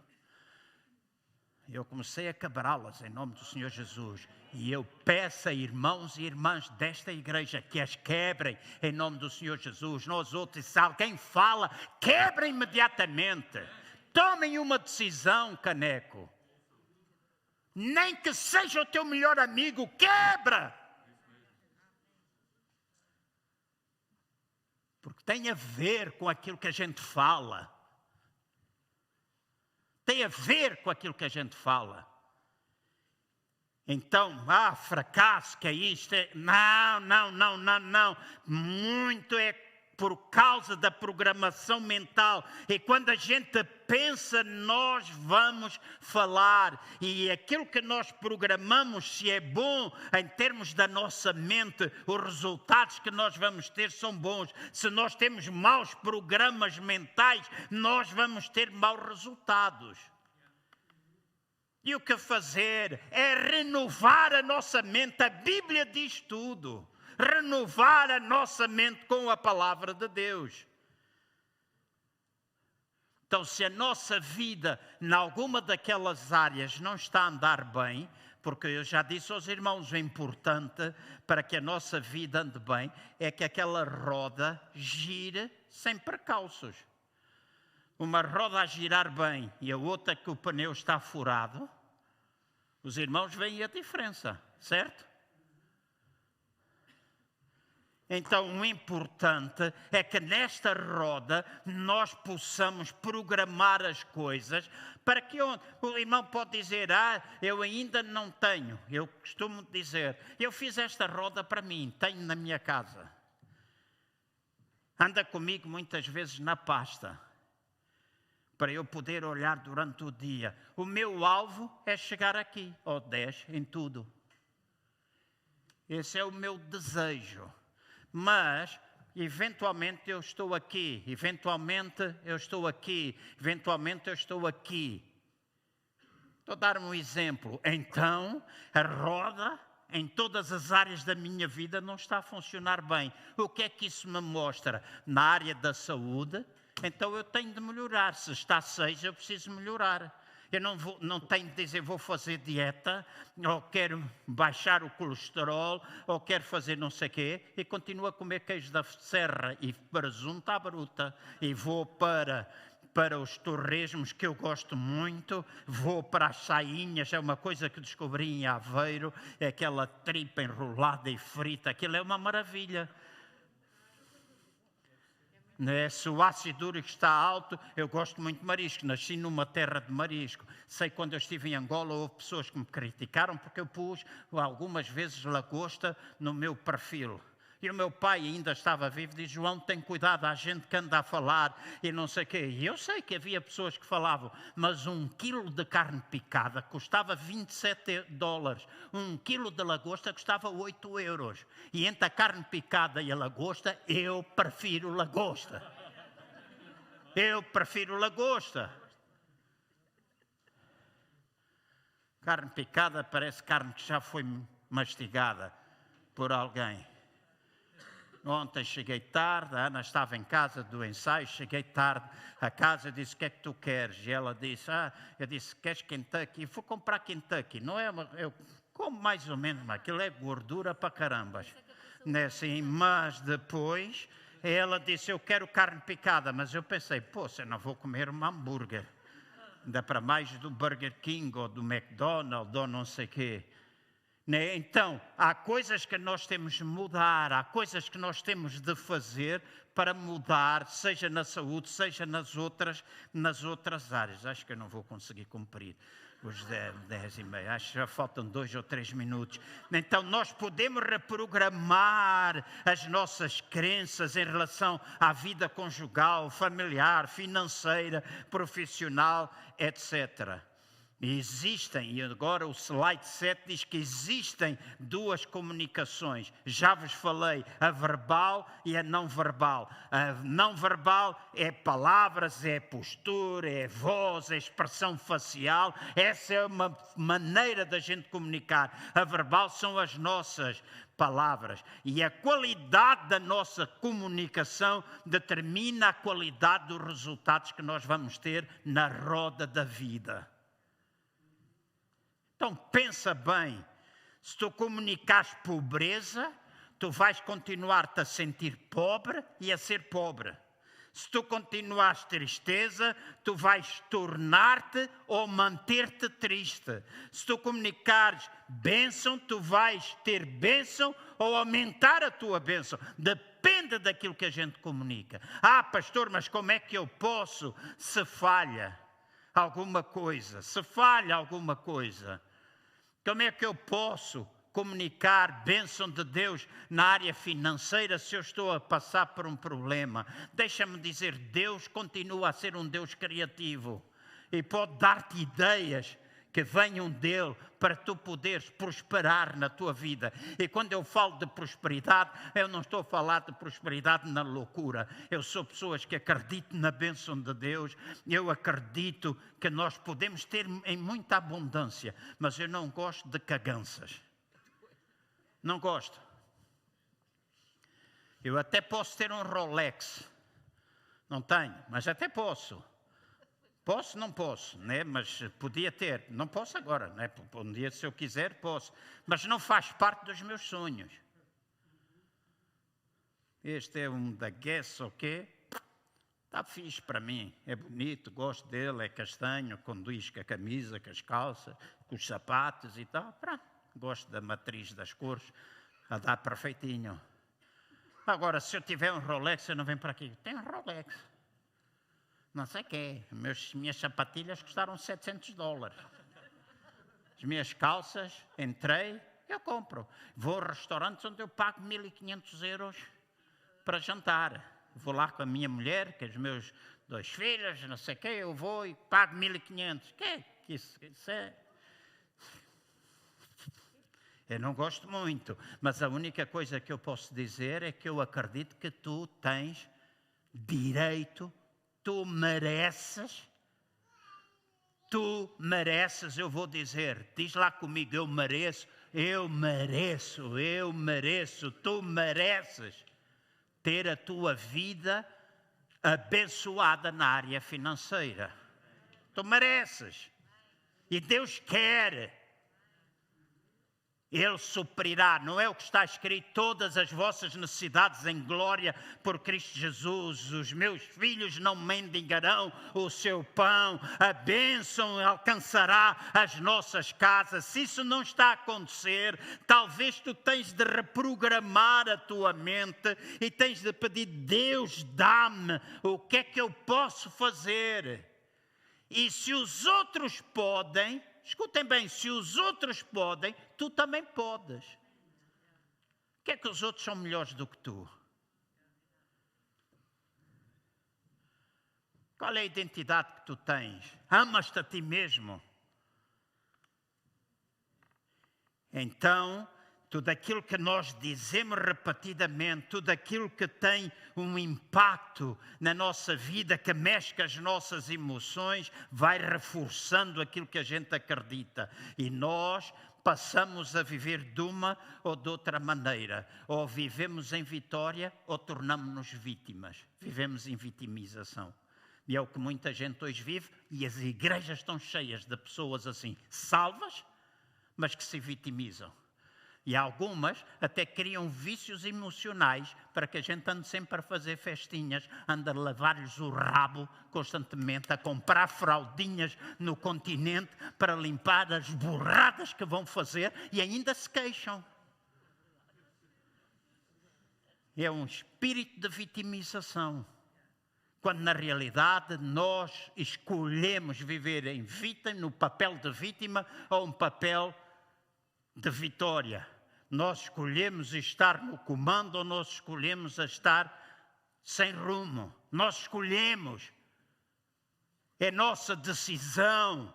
Eu comecei a quebrá-las em nome do Senhor Jesus. E eu peço a irmãos e irmãs desta igreja que as quebrem em nome do Senhor Jesus. Nós outros, se alguém fala, quebrem imediatamente. Tomem uma decisão, caneco. Nem que seja o teu melhor amigo, quebra. Porque tem a ver com aquilo que a gente fala. Tem a ver com aquilo que a gente fala. Então, fracasso, que é isto? Não. Muito é por causa da programação mental. E quando a gente pensa, nós vamos falar. E aquilo que nós programamos, se é bom em termos da nossa mente, os resultados que nós vamos ter são bons. Se nós temos maus programas mentais, nós vamos ter maus resultados. E o que fazer é renovar a nossa mente. A Bíblia diz tudo. Renovar a nossa mente com a palavra de Deus. Então, se a nossa vida, em alguma daquelas áreas, não está a andar bem, porque eu já disse aos irmãos, o importante para que a nossa vida ande bem é que aquela roda gire sem percalços. Uma roda a girar bem e a outra que o pneu está furado, os irmãos veem a diferença, certo? Então, o importante é que nesta roda nós possamos programar as coisas para que o irmão pode dizer, eu ainda não tenho. Eu costumo dizer, eu fiz esta roda para mim, tenho na minha casa. Anda comigo muitas vezes na pasta, para eu poder olhar durante o dia. O meu alvo é chegar aqui, ao 10 em tudo. Esse é o meu desejo. Mas, eventualmente eu estou aqui, eventualmente eu estou aqui. Estou a dar um exemplo. Então, a roda em todas as áreas da minha vida não está a funcionar bem. O que é que isso me mostra? Na área da saúde, então eu tenho de melhorar. Se está 6, eu preciso melhorar. Eu não tenho de dizer vou fazer dieta, ou quero baixar o colesterol, ou quero fazer não sei o quê, e continuo a comer queijo da serra e presunto à bruta. E vou para os torresmos, que eu gosto muito, vou para as sainhas, é uma coisa que descobri em Aveiro, é aquela tripa enrolada e frita, aquilo é uma maravilha. Se o ácido úrico está alto, eu gosto muito de marisco, nasci numa terra de marisco. Sei que quando eu estive em Angola houve pessoas que me criticaram porque eu pus algumas vezes lagosta no meu perfil. E o meu pai ainda estava vivo, diz, João, tem cuidado, há gente que anda a falar e não sei o quê. E eu sei que havia pessoas que falavam, mas 1 quilo de carne picada custava $27. 1 quilo de lagosta custava 8 euros. E entre a carne picada e a lagosta, eu prefiro lagosta. Carne picada parece carne que já foi mastigada por alguém. Ontem cheguei tarde, a Ana estava em casa do ensaio, cheguei tarde a casa, disse, o que é que tu queres? E ela disse, eu disse, queres Kentucky? Vou comprar Kentucky, não é eu como mais ou menos, mas aquilo é gordura para carambas. Não é assim? Mas depois ela disse, eu quero carne picada, mas eu pensei, eu não vou comer um hambúrguer. Ainda para mais do Burger King ou do McDonald's ou não sei o quê. Né? Então, há coisas que nós temos de mudar, há coisas que nós temos de fazer para mudar, seja na saúde, seja nas outras áreas. Acho que eu não vou conseguir cumprir os 10:30, acho que já faltam 2 ou 3 minutos. Então, nós podemos reprogramar as nossas crenças em relação à vida conjugal, familiar, financeira, profissional, etc. Existem, e agora o slide 7 diz que existem 2 comunicações. Já vos falei, a verbal e a não verbal. A não verbal é palavras, é postura, é voz, é expressão facial. Essa é uma maneira da gente comunicar. A verbal são as nossas palavras. E a qualidade da nossa comunicação determina a qualidade dos resultados que nós vamos ter na roda da vida. Então, pensa bem, se tu comunicares pobreza, tu vais continuar-te a sentir pobre e a ser pobre. Se tu continuares tristeza, tu vais tornar-te ou manter-te triste. Se tu comunicares bênção, tu vais ter bênção ou aumentar a tua bênção. Depende daquilo que a gente comunica. Ah, pastor, mas como é que eu posso se falha alguma coisa? Se falha alguma coisa, como é que eu posso comunicar bênção de Deus na área financeira se eu estou a passar por um problema? Deixa-me dizer, Deus continua a ser um Deus criativo e pode dar-te ideias que venham dele para tu poderes prosperar na tua vida. E quando eu falo de prosperidade, eu não estou a falar de prosperidade na loucura. Eu sou pessoas que acreditam na bênção de Deus. Eu acredito que nós podemos ter em muita abundância, mas eu não gosto de caganças. Não gosto. Eu até posso ter um Rolex. Não tenho, mas até posso. Posso? Não posso, né? Mas podia ter. Não posso agora, né? Um dia, se eu quiser, posso. Mas não faz parte dos meus sonhos. Este é um da Guess, ok? Está fixe para mim. É bonito, gosto dele, é castanho, conduz com a camisa, com as calças, com os sapatos e tal. Pronto. Gosto da matriz das cores. A dar perfeitinho. Agora, se eu tiver um Rolex, eu não venho para aqui. Tem um Rolex. Não sei o quê. Minhas sapatilhas custaram $700. As minhas calças, entrei, eu compro. Vou a restaurantes onde eu pago €1.500 para jantar. Vou lá com a minha mulher, com os meus 2 filhos, não sei o quê, eu vou e pago 1.500. Que isso é? Eu não gosto muito, mas a única coisa que eu posso dizer é que eu acredito que tu tens direito. Tu mereces, eu vou dizer, diz lá comigo, eu mereço, tu mereces ter a tua vida abençoada na área financeira. Tu mereces. E Deus quer. Ele suprirá, não é o que está escrito, todas as vossas necessidades em glória por Cristo Jesus. Os meus filhos não mendigarão o seu pão, a bênção alcançará as nossas casas. Se isso não está a acontecer, talvez tu tens de reprogramar a tua mente e tens de pedir, Deus, dá-me, o que é que eu posso fazer? E se os outros podem, escutem bem, se os outros podem, tu também podes. O que é que os outros são melhores do que tu? Qual é a identidade que tu tens? Amas-te a ti mesmo? Então, tudo aquilo que nós dizemos repetidamente, tudo aquilo que tem um impacto na nossa vida, que mexe com as nossas emoções, vai reforçando aquilo que a gente acredita. E nós passamos a viver de uma ou de outra maneira. Ou vivemos em vitória ou tornamos-nos vítimas. Vivemos em vitimização. E é o que muita gente hoje vive, e as igrejas estão cheias de pessoas assim, salvas, mas que se vitimizam. E algumas até criam vícios emocionais para que a gente ande sempre a fazer festinhas, ande a lavar-lhes o rabo constantemente, a comprar fraldinhas no continente para limpar as burradas que vão fazer e ainda se queixam. É um espírito de vitimização, quando na realidade nós escolhemos viver no papel de vítima ou um papel de vitória. Nós escolhemos estar no comando ou nós escolhemos estar sem rumo. Nós escolhemos. É nossa decisão.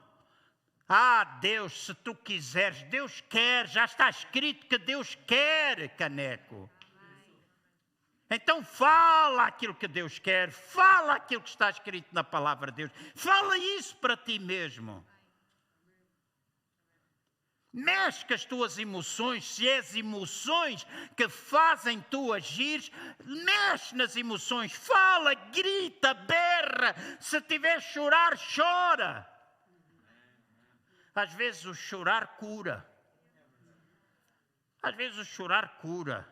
Deus, se tu quiseres, Deus quer, já está escrito que Deus quer, caneco. Então fala aquilo que Deus quer, fala aquilo que está escrito na palavra de Deus, fala isso para ti mesmo. Mexe com as tuas emoções, se as emoções que fazem tu agires, mexe nas emoções, fala, grita, berra, se tiver a chorar, chora. Às vezes o chorar cura. Às vezes o chorar cura.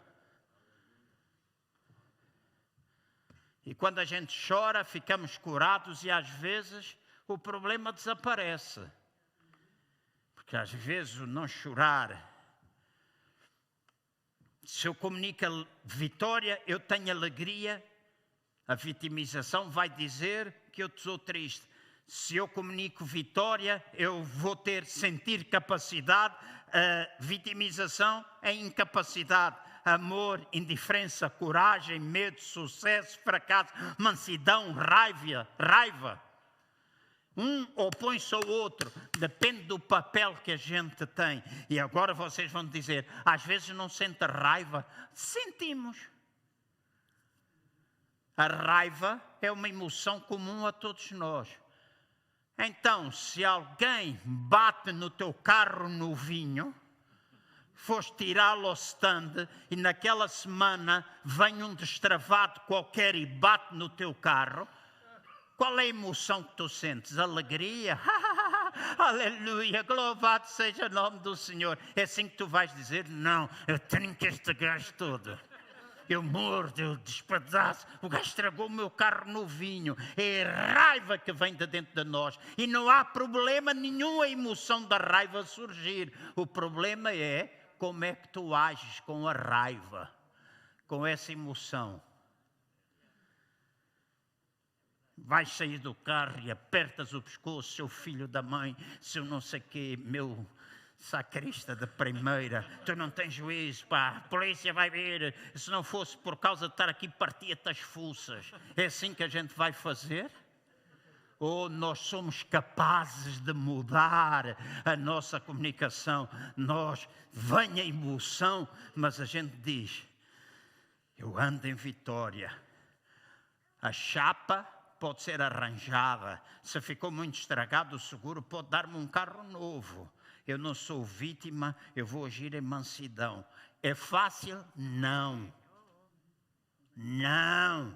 E quando a gente chora, ficamos curados e às vezes o problema desaparece. Porque às vezes o não chorar, se eu comunico a vitória, eu tenho alegria, a vitimização vai dizer que eu estou triste. Se eu comunico vitória, eu vou sentir capacidade, a vitimização é incapacidade. Amor, indiferença, coragem, medo, sucesso, fracasso, mansidão, raiva. Um opõe-se ao outro, depende do papel que a gente tem. E agora vocês vão dizer, às vezes não sente raiva. Sentimos. A raiva é uma emoção comum a todos nós. Então, se alguém bate no teu carro novinho, foste tirá-lo ao stand e naquela semana vem um destravado qualquer e bate no teu carro, qual é a emoção que tu sentes? Alegria? Aleluia, louvado seja o nome do Senhor. É assim que tu vais dizer, não, eu trinco este gajo todo. Eu mordo, eu despedaço. O gajo estragou o meu carro novinho. É a raiva que vem de dentro de nós. E não há problema nenhum a emoção da raiva surgir. O problema é como é que tu ages com a raiva, com essa emoção. Vais sair do carro e apertas o pescoço, seu filho da mãe, seu não sei quê, meu sacrista de primeira, tu não tens juízo, pá, a polícia vai vir, se não fosse por causa de estar aqui, partia-te as fuças. É assim que a gente vai fazer? Ou nós somos capazes de mudar a nossa comunicação? Vem a emoção, mas a gente diz, eu ando em vitória. A chapa pode ser arranjada. Se ficou muito estragado o seguro, pode dar-me um carro novo. Eu não sou vítima, eu vou agir em mansidão. É fácil? Não. Não.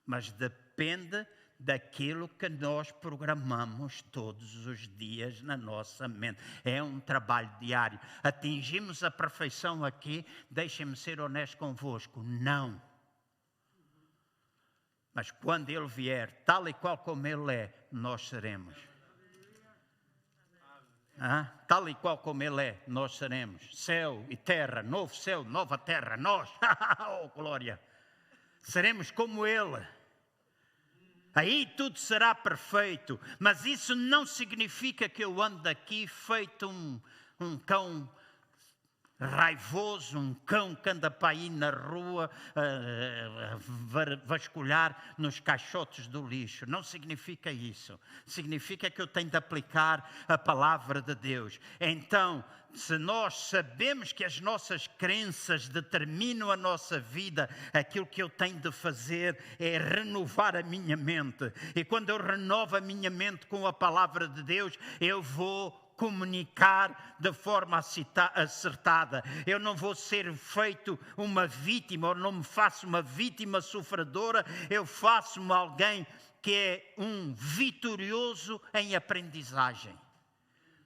Mas depende daquilo que nós programamos todos os dias na nossa mente. É um trabalho diário. Atingimos a perfeição aqui? Deixem-me ser honesto convosco. Não. Mas quando Ele vier, tal e qual como Ele é, nós seremos. Tal e qual como Ele é, nós seremos. Céu e terra, novo céu, nova terra, nós. Oh, glória! Seremos como Ele. Aí tudo será perfeito. Mas isso não significa que eu ando aqui feito um cão raivoso, um cão que anda para aí na rua vasculhar nos caixotes do lixo. Não significa isso. Significa que eu tenho de aplicar a palavra de Deus. Então, se nós sabemos que as nossas crenças determinam a nossa vida, aquilo que eu tenho de fazer é renovar a minha mente. E quando eu renovo a minha mente com a palavra de Deus, eu vou comunicar de forma acertada. Eu não vou ser feito uma vítima, ou não me faço uma vítima sofredora, eu faço-me alguém que é um vitorioso em aprendizagem.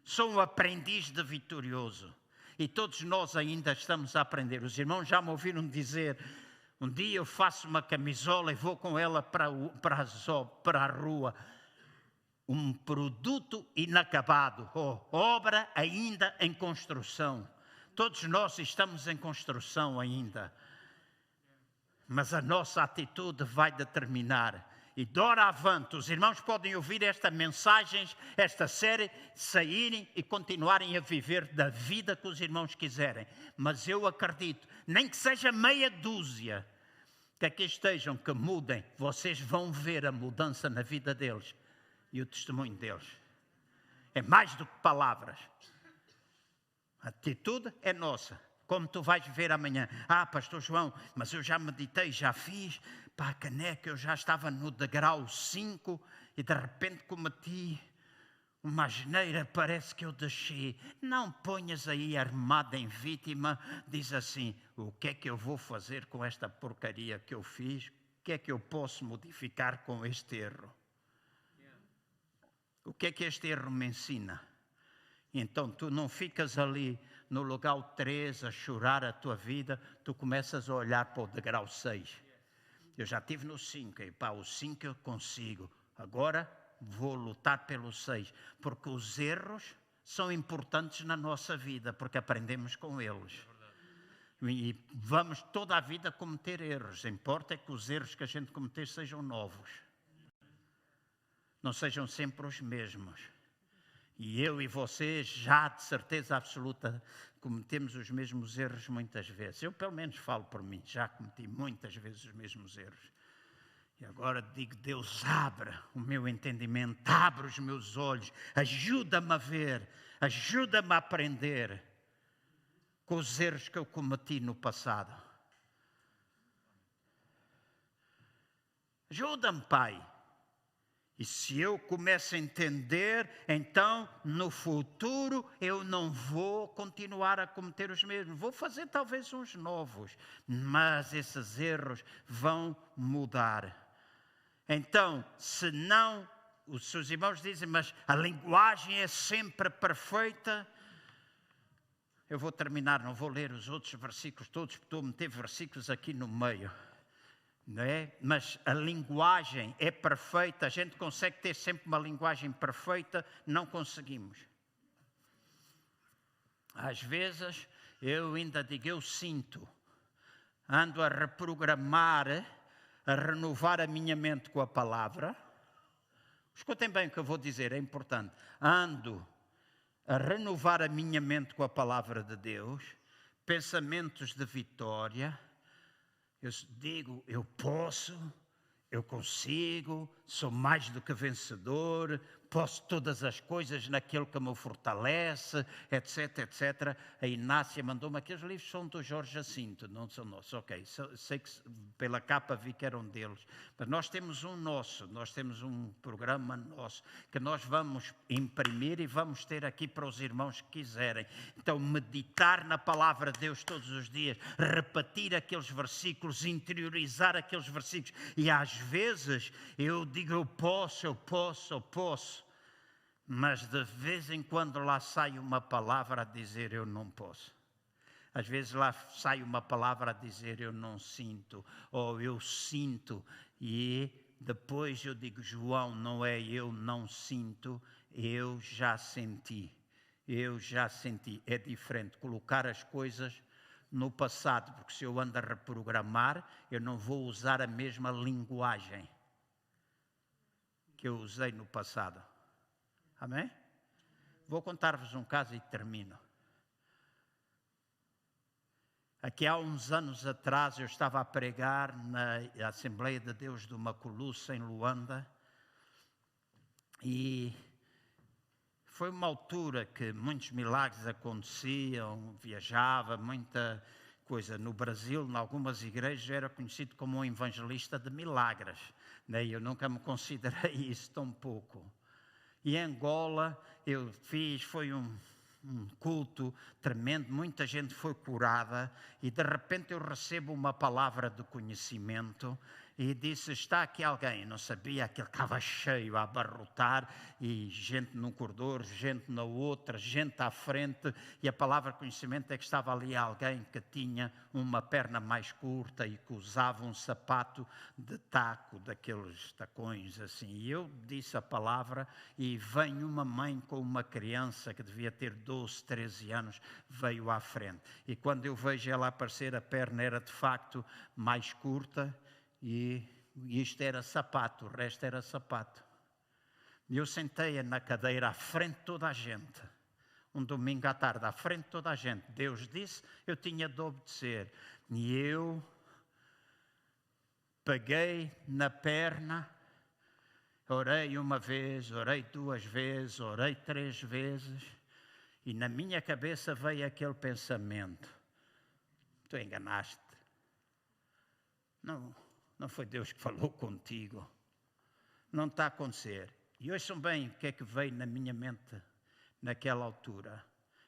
Sou um aprendiz de vitorioso. E todos nós ainda estamos a aprender. Os irmãos já me ouviram dizer, um dia eu faço uma camisola e vou com ela para a rua. Um produto inacabado, obra ainda em construção. Todos nós estamos em construção ainda. Mas a nossa atitude vai determinar. E doravante, os irmãos podem ouvir esta mensagem, esta série, saírem e continuarem a viver da vida que os irmãos quiserem. Mas eu acredito, nem que seja meia dúzia, que aqui estejam, que mudem, vocês vão ver a mudança na vida deles e o testemunho deles. É mais do que palavras. A atitude é nossa. Como tu vais ver amanhã. Pastor João, mas eu já meditei, já fiz. A caneca, eu já estava no degrau 5 e de repente cometi uma asneira, parece que eu desci. Não ponhas aí armada em vítima. Diz assim, o que é que eu vou fazer com esta porcaria que eu fiz? O que é que eu posso modificar com este erro? O que é que este erro me ensina? Então tu não ficas ali no lugar 3 a chorar a tua vida, tu começas a olhar para o degrau 6. Eu já estive no 5, e o 5 eu consigo. Agora vou lutar pelo 6, porque os erros são importantes na nossa vida, porque aprendemos com eles. E vamos toda a vida cometer erros. Importa é que os erros que a gente cometer sejam novos. Não sejam sempre os mesmos. E eu e vocês já de certeza absoluta cometemos os mesmos erros muitas vezes. Eu pelo menos falo por mim, já cometi muitas vezes os mesmos erros. E agora digo, Deus, abra o meu entendimento, abre os meus olhos, ajuda-me a ver, ajuda-me a aprender com os erros que eu cometi no passado. Ajuda-me, Pai. E se eu começo a entender, então no futuro eu não vou continuar a cometer os mesmos. Vou fazer talvez uns novos, mas esses erros vão mudar. Então, se não, os seus irmãos dizem, mas a linguagem é sempre perfeita. Eu vou terminar, não vou ler os outros versículos todos, porque estou a meter versículos aqui no meio. Não é? Mas a linguagem é perfeita, a gente consegue ter sempre uma linguagem perfeita, não conseguimos. Às vezes eu ainda digo, eu sinto, ando a reprogramar, a renovar a minha mente com a palavra. Escutem bem o que eu vou dizer, é importante. Ando a renovar a minha mente com a palavra de Deus, pensamentos de vitória. Eu digo, eu posso, eu consigo, sou mais do que vencedor, posso todas as coisas naquele que me fortalece, etc, etc. A Inácia mandou-me, aqueles livros são do Jorge Jacinto, não são nossos. Ok, sei que pela capa vi que eram deles. Mas nós temos um nosso, nós temos um programa nosso, que nós vamos imprimir e vamos ter aqui para os irmãos que quiserem. Então, meditar na palavra de Deus todos os dias, repetir aqueles versículos, interiorizar aqueles versículos. E às vezes eu digo, eu posso. Mas de vez em quando lá sai uma palavra a dizer eu não posso. Às vezes lá sai uma palavra a dizer eu não sinto, ou eu sinto. E depois eu digo, João, não é eu não sinto, eu já senti. Eu já senti. É diferente colocar as coisas no passado, porque se eu ando a reprogramar, eu não vou usar a mesma linguagem que eu usei no passado. Amém? Vou contar-vos um caso e termino. Aqui há uns anos atrás eu estava a pregar na Assembleia de Deus do Maculuça, em Luanda, e foi uma altura que muitos milagres aconteciam, viajava, muita coisa. No Brasil, em algumas igrejas, era conhecido como um evangelista de milagres. Eu nunca me considerei isso tão pouco. E em Angola eu fiz, foi um culto tremendo, muita gente foi curada e de repente eu recebo uma palavra de conhecimento e disse, está aqui alguém. Não sabia, aquilo estava cheio, a abarrotar, e gente num corredor, gente na outra, gente à frente, e a palavra conhecimento é que estava ali alguém que tinha uma perna mais curta e que usava um sapato de taco, daqueles tacões assim. E eu disse a palavra, e vem uma mãe com uma criança que devia ter 12, 13 anos, veio à frente. E quando eu vejo ela aparecer, a perna era de facto mais curta, e isto era sapato, o resto era sapato. E eu sentei-a na cadeira à frente de toda a gente, um domingo à tarde, à frente de toda a gente. Deus disse, eu tinha de obedecer. E eu peguei na perna, orei uma vez, orei 2 vezes, orei 3 vezes, e na minha cabeça veio aquele pensamento, tu enganaste. Não foi Deus que falou contigo. Não está a acontecer. E ouçam bem o que é que veio na minha mente naquela altura.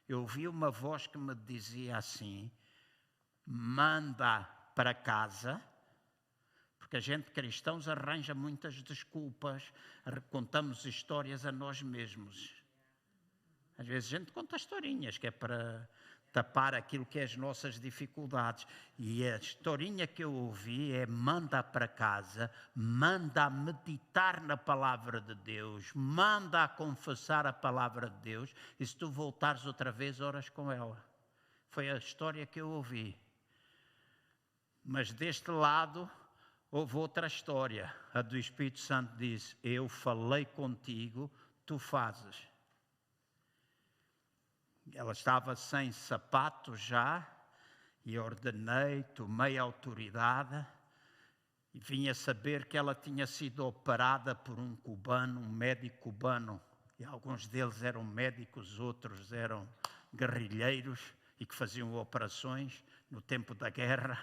Eu ouvi uma voz que me dizia assim, manda para casa, porque a gente cristãos arranja muitas desculpas, contamos histórias a nós mesmos. Às vezes a gente conta historinhas que é para tapar aquilo que é as nossas dificuldades. E a historinha que eu ouvi é manda para casa, manda a meditar na palavra de Deus, manda a confessar a palavra de Deus, e se tu voltares outra vez, oras com ela. Foi a história que eu ouvi. Mas deste lado houve outra história. A do Espírito Santo diz, eu falei contigo, tu fazes. Ela estava sem sapato já, e ordenei, tomei autoridade, e vim a saber que ela tinha sido operada por um cubano, um médico cubano, e alguns deles eram médicos, outros eram guerrilheiros, e que faziam operações no tempo da guerra,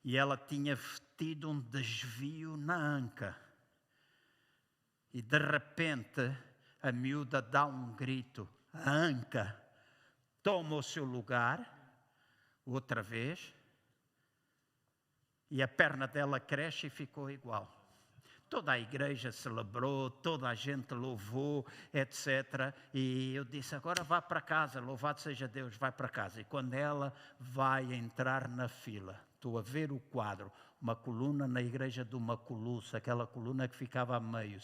e ela tinha tido um desvio na anca, e de repente a miúda dá um grito, a anca toma o seu lugar, outra vez, e a perna dela cresce e ficou igual. Toda a igreja celebrou, toda a gente louvou, etc. E eu disse, agora vá para casa, louvado seja Deus, vai para casa. E quando ela vai entrar na fila, estou a ver o quadro, uma coluna na igreja do Maculuça, aquela coluna que ficava a meio,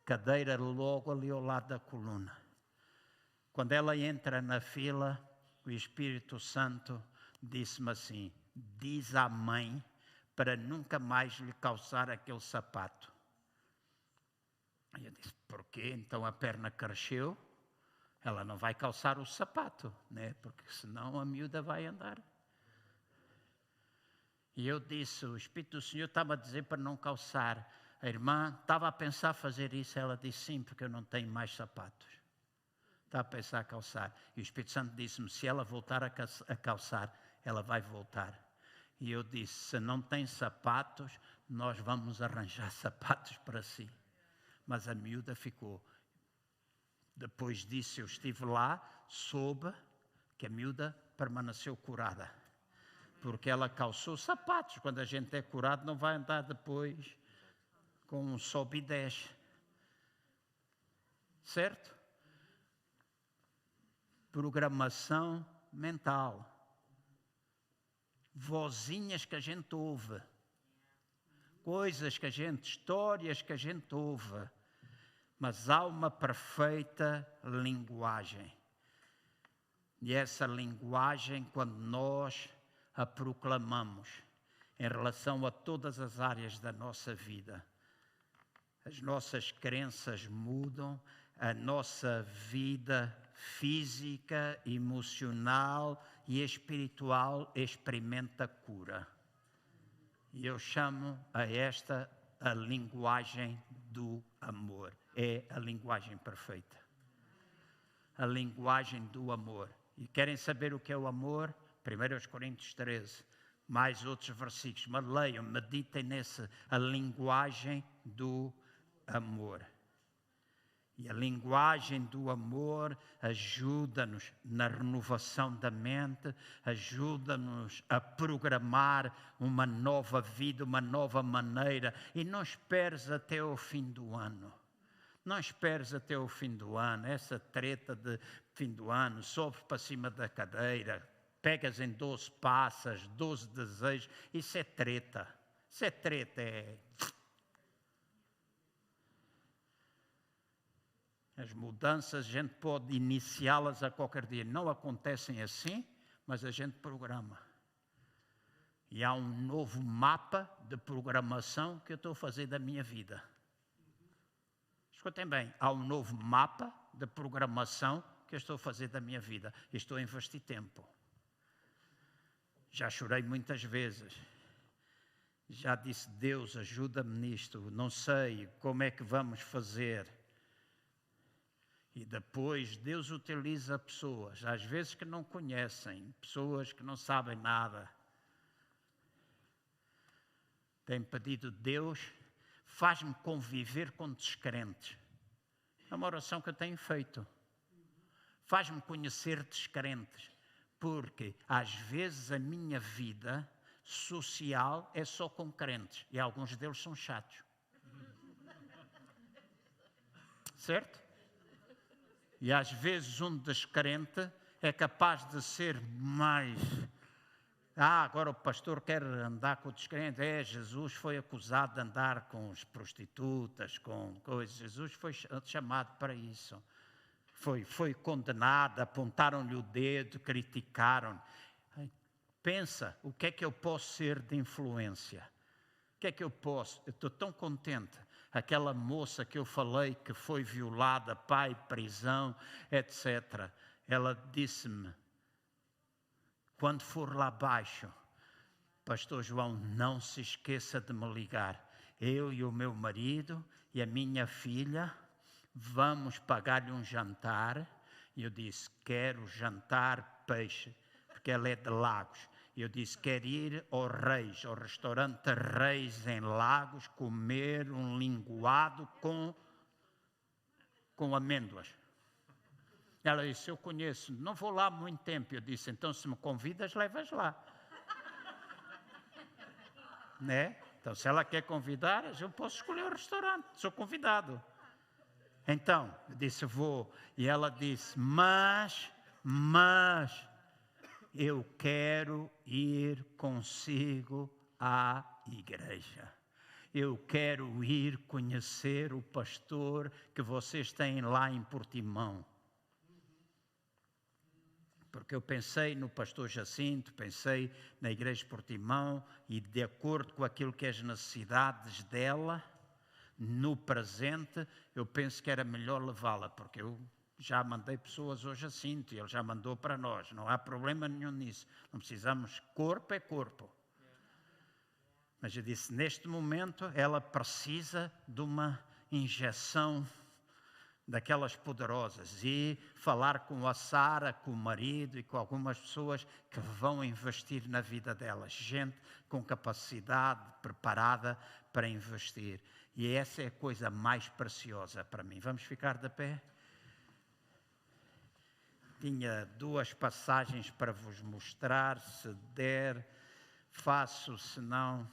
cadeira logo ali ao lado da coluna. Quando ela entra na fila, o Espírito Santo disse-me assim, diz à mãe para nunca mais lhe calçar aquele sapato. E eu disse, porquê? Então a perna cresceu, ela não vai calçar o sapato, né? Porque senão a miúda vai andar. E eu disse, o Espírito do Senhor estava a dizer para não calçar. A irmã estava a pensar fazer isso, ela disse sim, porque eu não tenho mais sapatos. Está a pensar a calçar. E o Espírito Santo disse-me, se ela voltar a calçar, ela vai voltar. E eu disse, se não tem sapatos, nós vamos arranjar sapatos para si. Mas a miúda ficou. Depois disso eu estive lá, soube que a miúda permaneceu curada. Porque ela calçou sapatos. Quando a gente é curado, não vai andar depois com um sobe e desce. Certo? Programação mental. Vozinhas que a gente ouve. Coisas que a gente, histórias que a gente ouve. Mas há uma perfeita linguagem. E essa linguagem, quando nós a proclamamos em relação a todas as áreas da nossa vida, as nossas crenças mudam, a nossa vida física, emocional e espiritual experimenta cura. E eu chamo a esta a linguagem do amor. É a linguagem perfeita. A linguagem do amor. E querem saber o que é o amor? 1 Coríntios 13, mais outros versículos. Mas leiam, meditem nessa, a linguagem do amor. E a linguagem do amor ajuda-nos na renovação da mente, ajuda-nos a programar uma nova vida, uma nova maneira. E não esperes até o fim do ano. Não esperes até o fim do ano. Essa treta de fim do ano, sobes para cima da cadeira, pegas em 12 passas, 12 desejos. Isso é treta. Isso é treta, As mudanças, a gente pode iniciá-las a qualquer dia. Não acontecem assim, mas a gente programa. E há um novo mapa de programação que eu estou a fazer da minha vida. Escutem bem, há um novo mapa de programação que eu estou a fazer da minha vida. E estou a investir tempo. Já chorei muitas vezes. Já disse, Deus, ajuda-me nisto. Não sei como é que vamos fazer. E depois Deus utiliza pessoas, às vezes que não conhecem, pessoas que não sabem nada. Tenho pedido, Deus, faz-me conviver com descrentes. É uma oração que eu tenho feito. Faz-me conhecer descrentes, porque às vezes a minha vida social é só com crentes e alguns deles são chatos. Certo? E às vezes um descrente é capaz de ser mais... agora o pastor quer andar com o descrente. Jesus foi acusado de andar com as prostitutas, com coisas. Jesus foi chamado para isso. Foi condenado, apontaram-lhe o dedo, criticaram. Pensa, o que é que eu posso ser de influência? O que é que eu posso? Eu estou tão contente. Aquela moça que eu falei que foi violada, pai, prisão, etc. Ela disse-me, quando for lá abaixo, Pastor João, não se esqueça de me ligar. Eu e o meu marido e a minha filha vamos pagar-lhe um jantar. E eu disse, quero jantar peixe, porque ela é de Lagos. Eu disse, quero ir ao Reis, ao restaurante Reis em Lagos, comer um linguado com amêndoas. Ela disse, eu conheço, não vou lá há muito tempo. Eu disse, então se me convidas, levas lá. Né? Então se ela quer convidar, eu posso escolher o restaurante, sou convidado. Então, eu disse, vou. E ela disse, mas... eu quero ir consigo à igreja. Eu quero ir conhecer o pastor que vocês têm lá em Portimão. Porque eu pensei no pastor Jacinto, pensei na igreja de Portimão e de acordo com aquilo que é as necessidades dela, no presente, eu penso que era melhor levá-la, porque eu já mandei pessoas ao Jacinto e ele já mandou para nós. Não há problema nenhum nisso. Não precisamos, corpo é corpo. Mas eu disse, neste momento, ela precisa de uma injeção daquelas poderosas e falar com a Sara, com o marido e com algumas pessoas que vão investir na vida delas. Gente com capacidade, preparada para investir. E essa é a coisa mais preciosa para mim. Vamos ficar de pé? Tinha 2 passagens para vos mostrar, se der, faço, se não,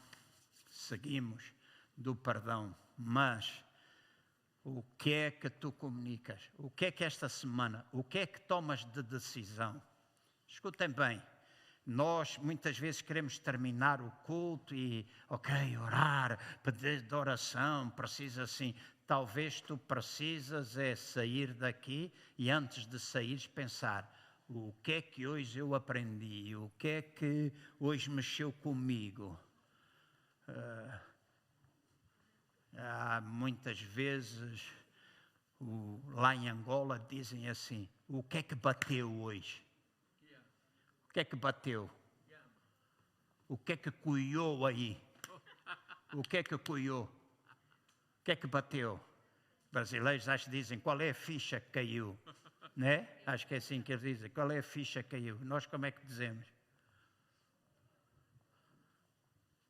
seguimos do perdão. Mas o que é que tu comunicas? O que é que esta semana, o que é que tomas de decisão? Escutem bem, nós muitas vezes queremos terminar o culto e, orar, pedir de oração, precisa assim. Talvez tu precisas é sair daqui e antes de saíres pensar, o que é que hoje eu aprendi? O que é que hoje mexeu comigo? Muitas vezes, lá em Angola, dizem assim, o que é que bateu hoje? O que é que bateu? O que é que coiou aí? O que é que coiou? O que é que bateu? Brasileiros acho que dizem, qual é a ficha que caiu? Né? Acho que é assim que eles dizem, qual é a ficha que caiu? Nós como é que dizemos?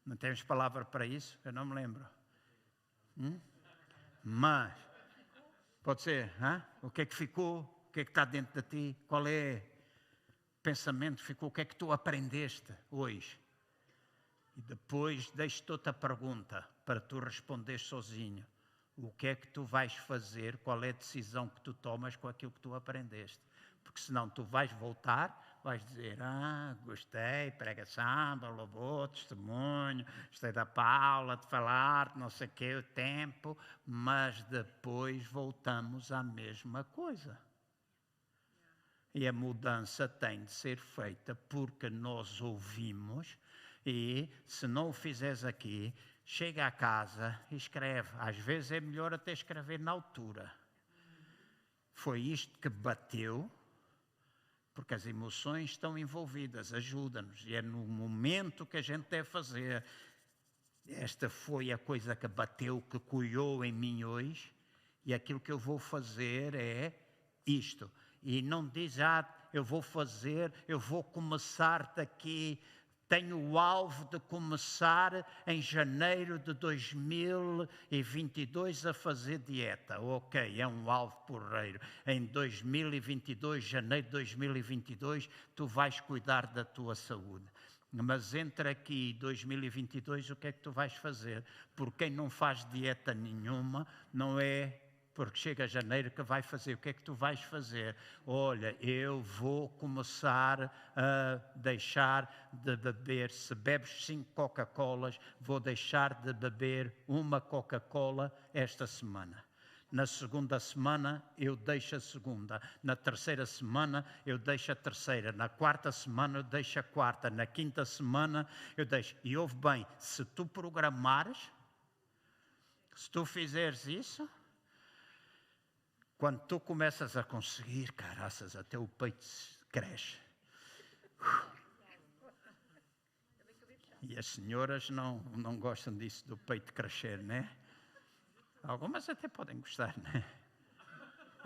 Não temos palavra para isso? Eu não me lembro. Mas, Pode ser, hein? O que é que ficou? O que é que está dentro de ti? Qual é o pensamento que ficou? O que é que tu aprendeste hoje? E depois deixo-te outra pergunta para tu responder sozinho. O que é que tu vais fazer? Qual é a decisão que tu tomas com aquilo que tu aprendeste? Porque senão tu vais voltar, vais dizer, gostei, pregação, louvor, testemunho, gostei da Paula, de falar, não sei o que, o tempo, mas depois voltamos à mesma coisa. E a mudança tem de ser feita porque nós ouvimos e se não o fizeres aqui, chega a casa e escreve. Às vezes é melhor até escrever na altura. Foi isto que bateu, porque as emoções estão envolvidas, ajuda-nos. E é no momento que a gente deve fazer. Esta foi a coisa que bateu, que colheu em mim hoje. E aquilo que eu vou fazer é isto. E não diz, eu vou fazer, eu vou começar daqui. Tenho o alvo de começar em janeiro de 2022 a fazer dieta. Ok, é um alvo porreiro. Em 2022, janeiro de 2022, tu vais cuidar da tua saúde. Mas entre aqui e 2022, o que é que tu vais fazer? Porque quem não faz dieta nenhuma, não é porque chega janeiro que vai fazer. O que é que tu vais fazer? Olha, eu vou começar a deixar de beber. Se bebes 5 Coca-Colas, vou deixar de beber uma Coca-Cola esta semana. Na segunda semana, eu deixo a segunda. Na terceira semana, eu deixo a terceira. Na quarta semana, eu deixo a quarta. Na quinta semana, eu deixo. E ouve bem, se tu programares, se tu fizeres isso, quando tu começas a conseguir, caraças, até o peito cresce. E as senhoras não gostam disso, do peito crescer, né? Algumas até podem gostar, né?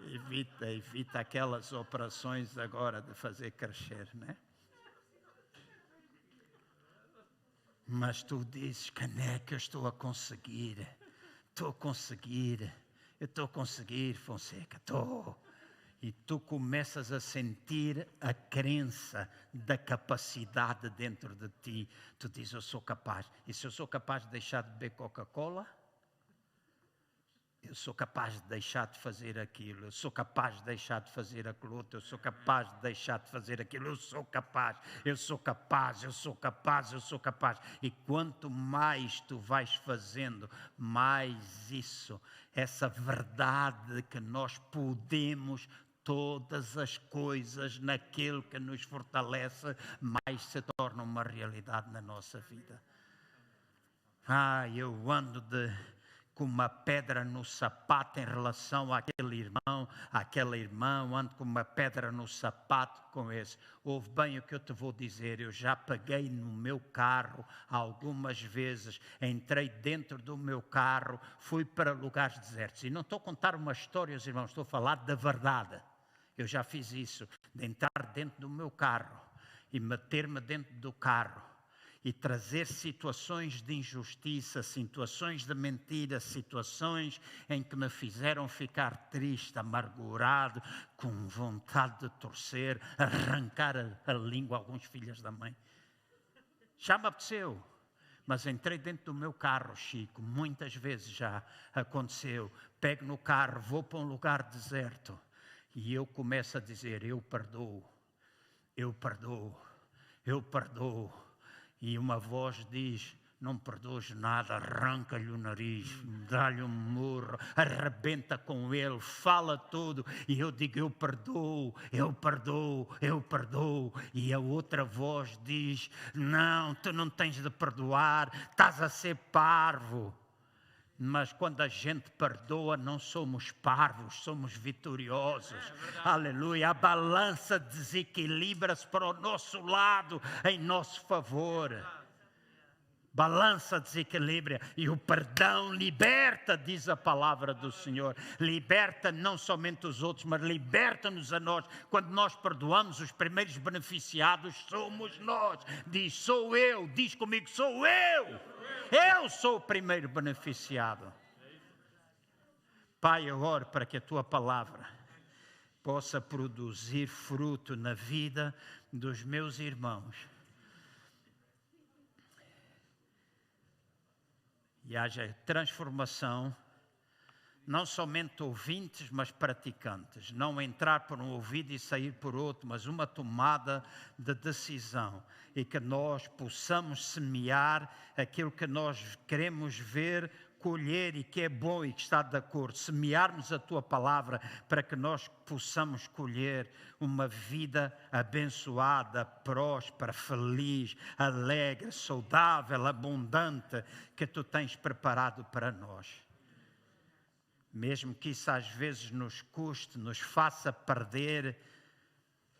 Evita aquelas operações agora de fazer crescer, né? Mas tu dizes, Caneca, eu estou a conseguir, Fonseca, estou. E tu começas a sentir a crença da capacidade dentro de ti. Tu dizes, eu sou capaz. E se eu sou capaz de deixar de beber Coca-Cola, eu sou capaz de deixar de fazer aquilo, eu sou capaz de deixar de fazer aquilo outro, eu sou capaz de deixar de fazer aquilo, eu sou capaz. E quanto mais tu vais fazendo, mais isso, essa verdade que nós podemos todas as coisas naquele que nos fortalece, mais se torna uma realidade na nossa vida. Eu ando com uma pedra no sapato em relação àquele irmão, àquela irmã, ando com uma pedra no sapato com esse. Ouve bem o que eu te vou dizer, eu já peguei no meu carro algumas vezes, entrei dentro do meu carro, fui para lugares desertos. E não estou a contar uma história, os irmãos, estou a falar da verdade. Eu já fiz isso, de entrar dentro do meu carro e meter-me dentro do carro. E trazer situações de injustiça, situações de mentira, situações em que me fizeram ficar triste, amargurado, com vontade de torcer, arrancar a língua a alguns filhos da mãe. Já me apeteceu, mas entrei dentro do meu carro, Chico, muitas vezes já aconteceu. Pego no carro, vou para um lugar deserto e eu começo a dizer, eu perdoo. E uma voz diz, não perdoes nada, arranca-lhe o nariz, dá-lhe um murro, arrebenta com ele, fala tudo. E eu digo, eu perdoo. E a outra voz diz, não, tu não tens de perdoar, estás a ser parvo. Mas quando a gente perdoa, não somos parvos, somos vitoriosos. Aleluia. A balança desequilibra-se para o nosso lado, em nosso favor. Balança desequilibra e o perdão liberta, diz a palavra do Senhor. Liberta não somente os outros, mas liberta-nos a nós. Quando nós perdoamos, os primeiros beneficiados somos nós. Diz, sou eu. Diz comigo, sou eu. Eu sou o primeiro beneficiado. Pai, eu oro para que a Tua palavra possa produzir fruto na vida dos meus irmãos. E haja transformação, não somente ouvintes, mas praticantes. Não entrar por um ouvido e sair por outro, mas uma tomada de decisão. E que nós possamos semear aquilo que nós queremos ver, colher e que é bom e que está de acordo. Semearmos a Tua palavra para que nós possamos colher uma vida abençoada, próspera, feliz, alegre, saudável, abundante, que Tu tens preparado para nós. Mesmo que isso às vezes nos custe, nos faça perder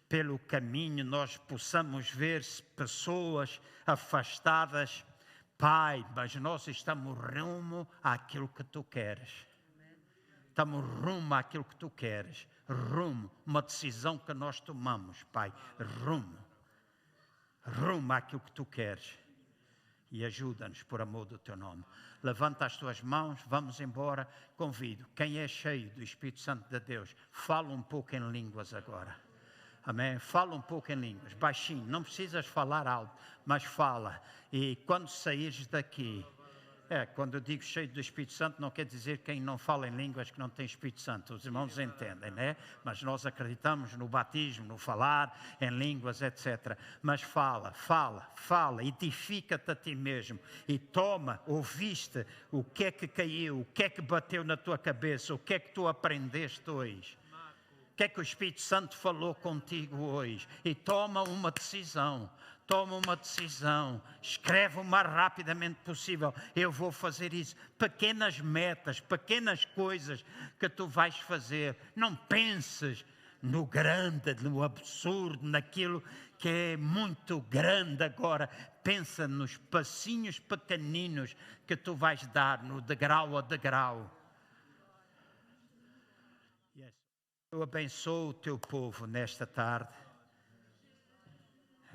pelo caminho, nós possamos ver pessoas afastadas. Pai, mas nós estamos rumo àquilo que Tu queres. Estamos rumo àquilo que Tu queres. Rumo, uma decisão que nós tomamos, Pai. Rumo àquilo que Tu queres. E ajuda-nos por amor do Teu nome. Levanta as tuas mãos, vamos embora. Convido quem é cheio do Espírito Santo de Deus, fala um pouco em línguas agora. Amém? Fala um pouco em línguas, baixinho, não precisas falar alto, mas fala. E quando saíres daqui, quando eu digo cheio do Espírito Santo, não quer dizer quem não fala em línguas que não tem Espírito Santo. Os irmãos entendem, né? Mas nós acreditamos no batismo, no falar em línguas, etc. Mas fala, edifica-te a ti mesmo. E toma, ouviste o que é que caiu, o que é que bateu na tua cabeça, o que é que tu aprendeste hoje. O que é que o Espírito Santo falou contigo hoje? E toma uma decisão. Escreve o mais rapidamente possível. Eu vou fazer isso. Pequenas metas, pequenas coisas que tu vais fazer. Não penses no grande, no absurdo, naquilo que é muito grande agora. Pensa nos passinhos pequeninos que tu vais dar, no degrau a degrau. Eu abençoo o Teu povo nesta tarde.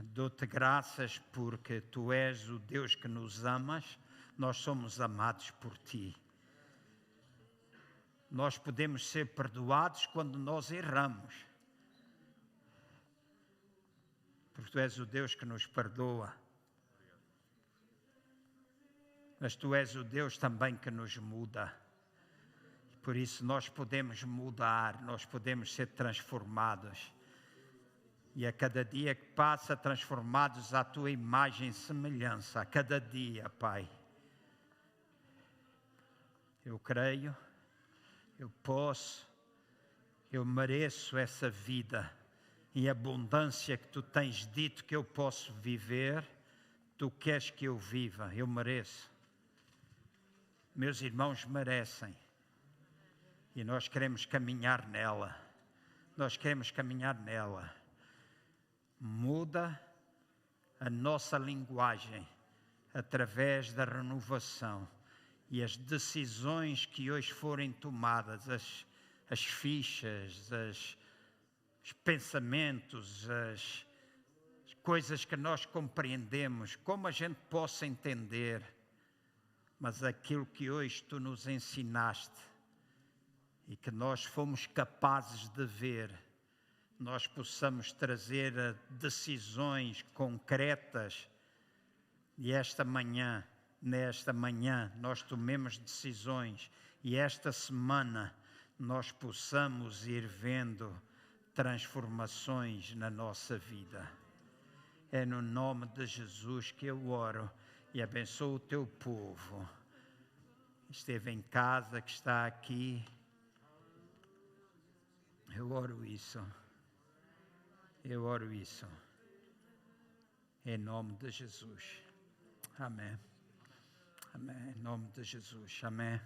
Dou-te graças porque Tu és o Deus que nos amas, nós somos amados por Ti. Nós podemos ser perdoados quando nós erramos, porque Tu és o Deus que nos perdoa. Mas Tu és o Deus também que nos muda. Por isso nós podemos mudar, nós podemos ser transformados. E a cada dia que passa, transformados à Tua imagem e semelhança, a cada dia, Pai. Eu creio, eu posso, eu mereço essa vida em abundância que Tu tens dito que eu posso viver. Tu queres que eu viva, eu mereço. Meus irmãos merecem. E nós queremos caminhar nela. Muda a nossa linguagem através da renovação e as decisões que hoje forem tomadas, as fichas, os pensamentos, as coisas que nós compreendemos, como a gente possa entender, mas aquilo que hoje Tu nos ensinaste e que nós fomos capazes de ver, nós possamos trazer decisões concretas e nesta manhã, nós tomemos decisões e esta semana nós possamos ir vendo transformações na nossa vida. É no nome de Jesus que eu oro e abençoo o Teu povo. Esteve em casa, que está aqui. Eu oro isso. Em nome de Jesus. Amém. Em nome de Jesus. Amém.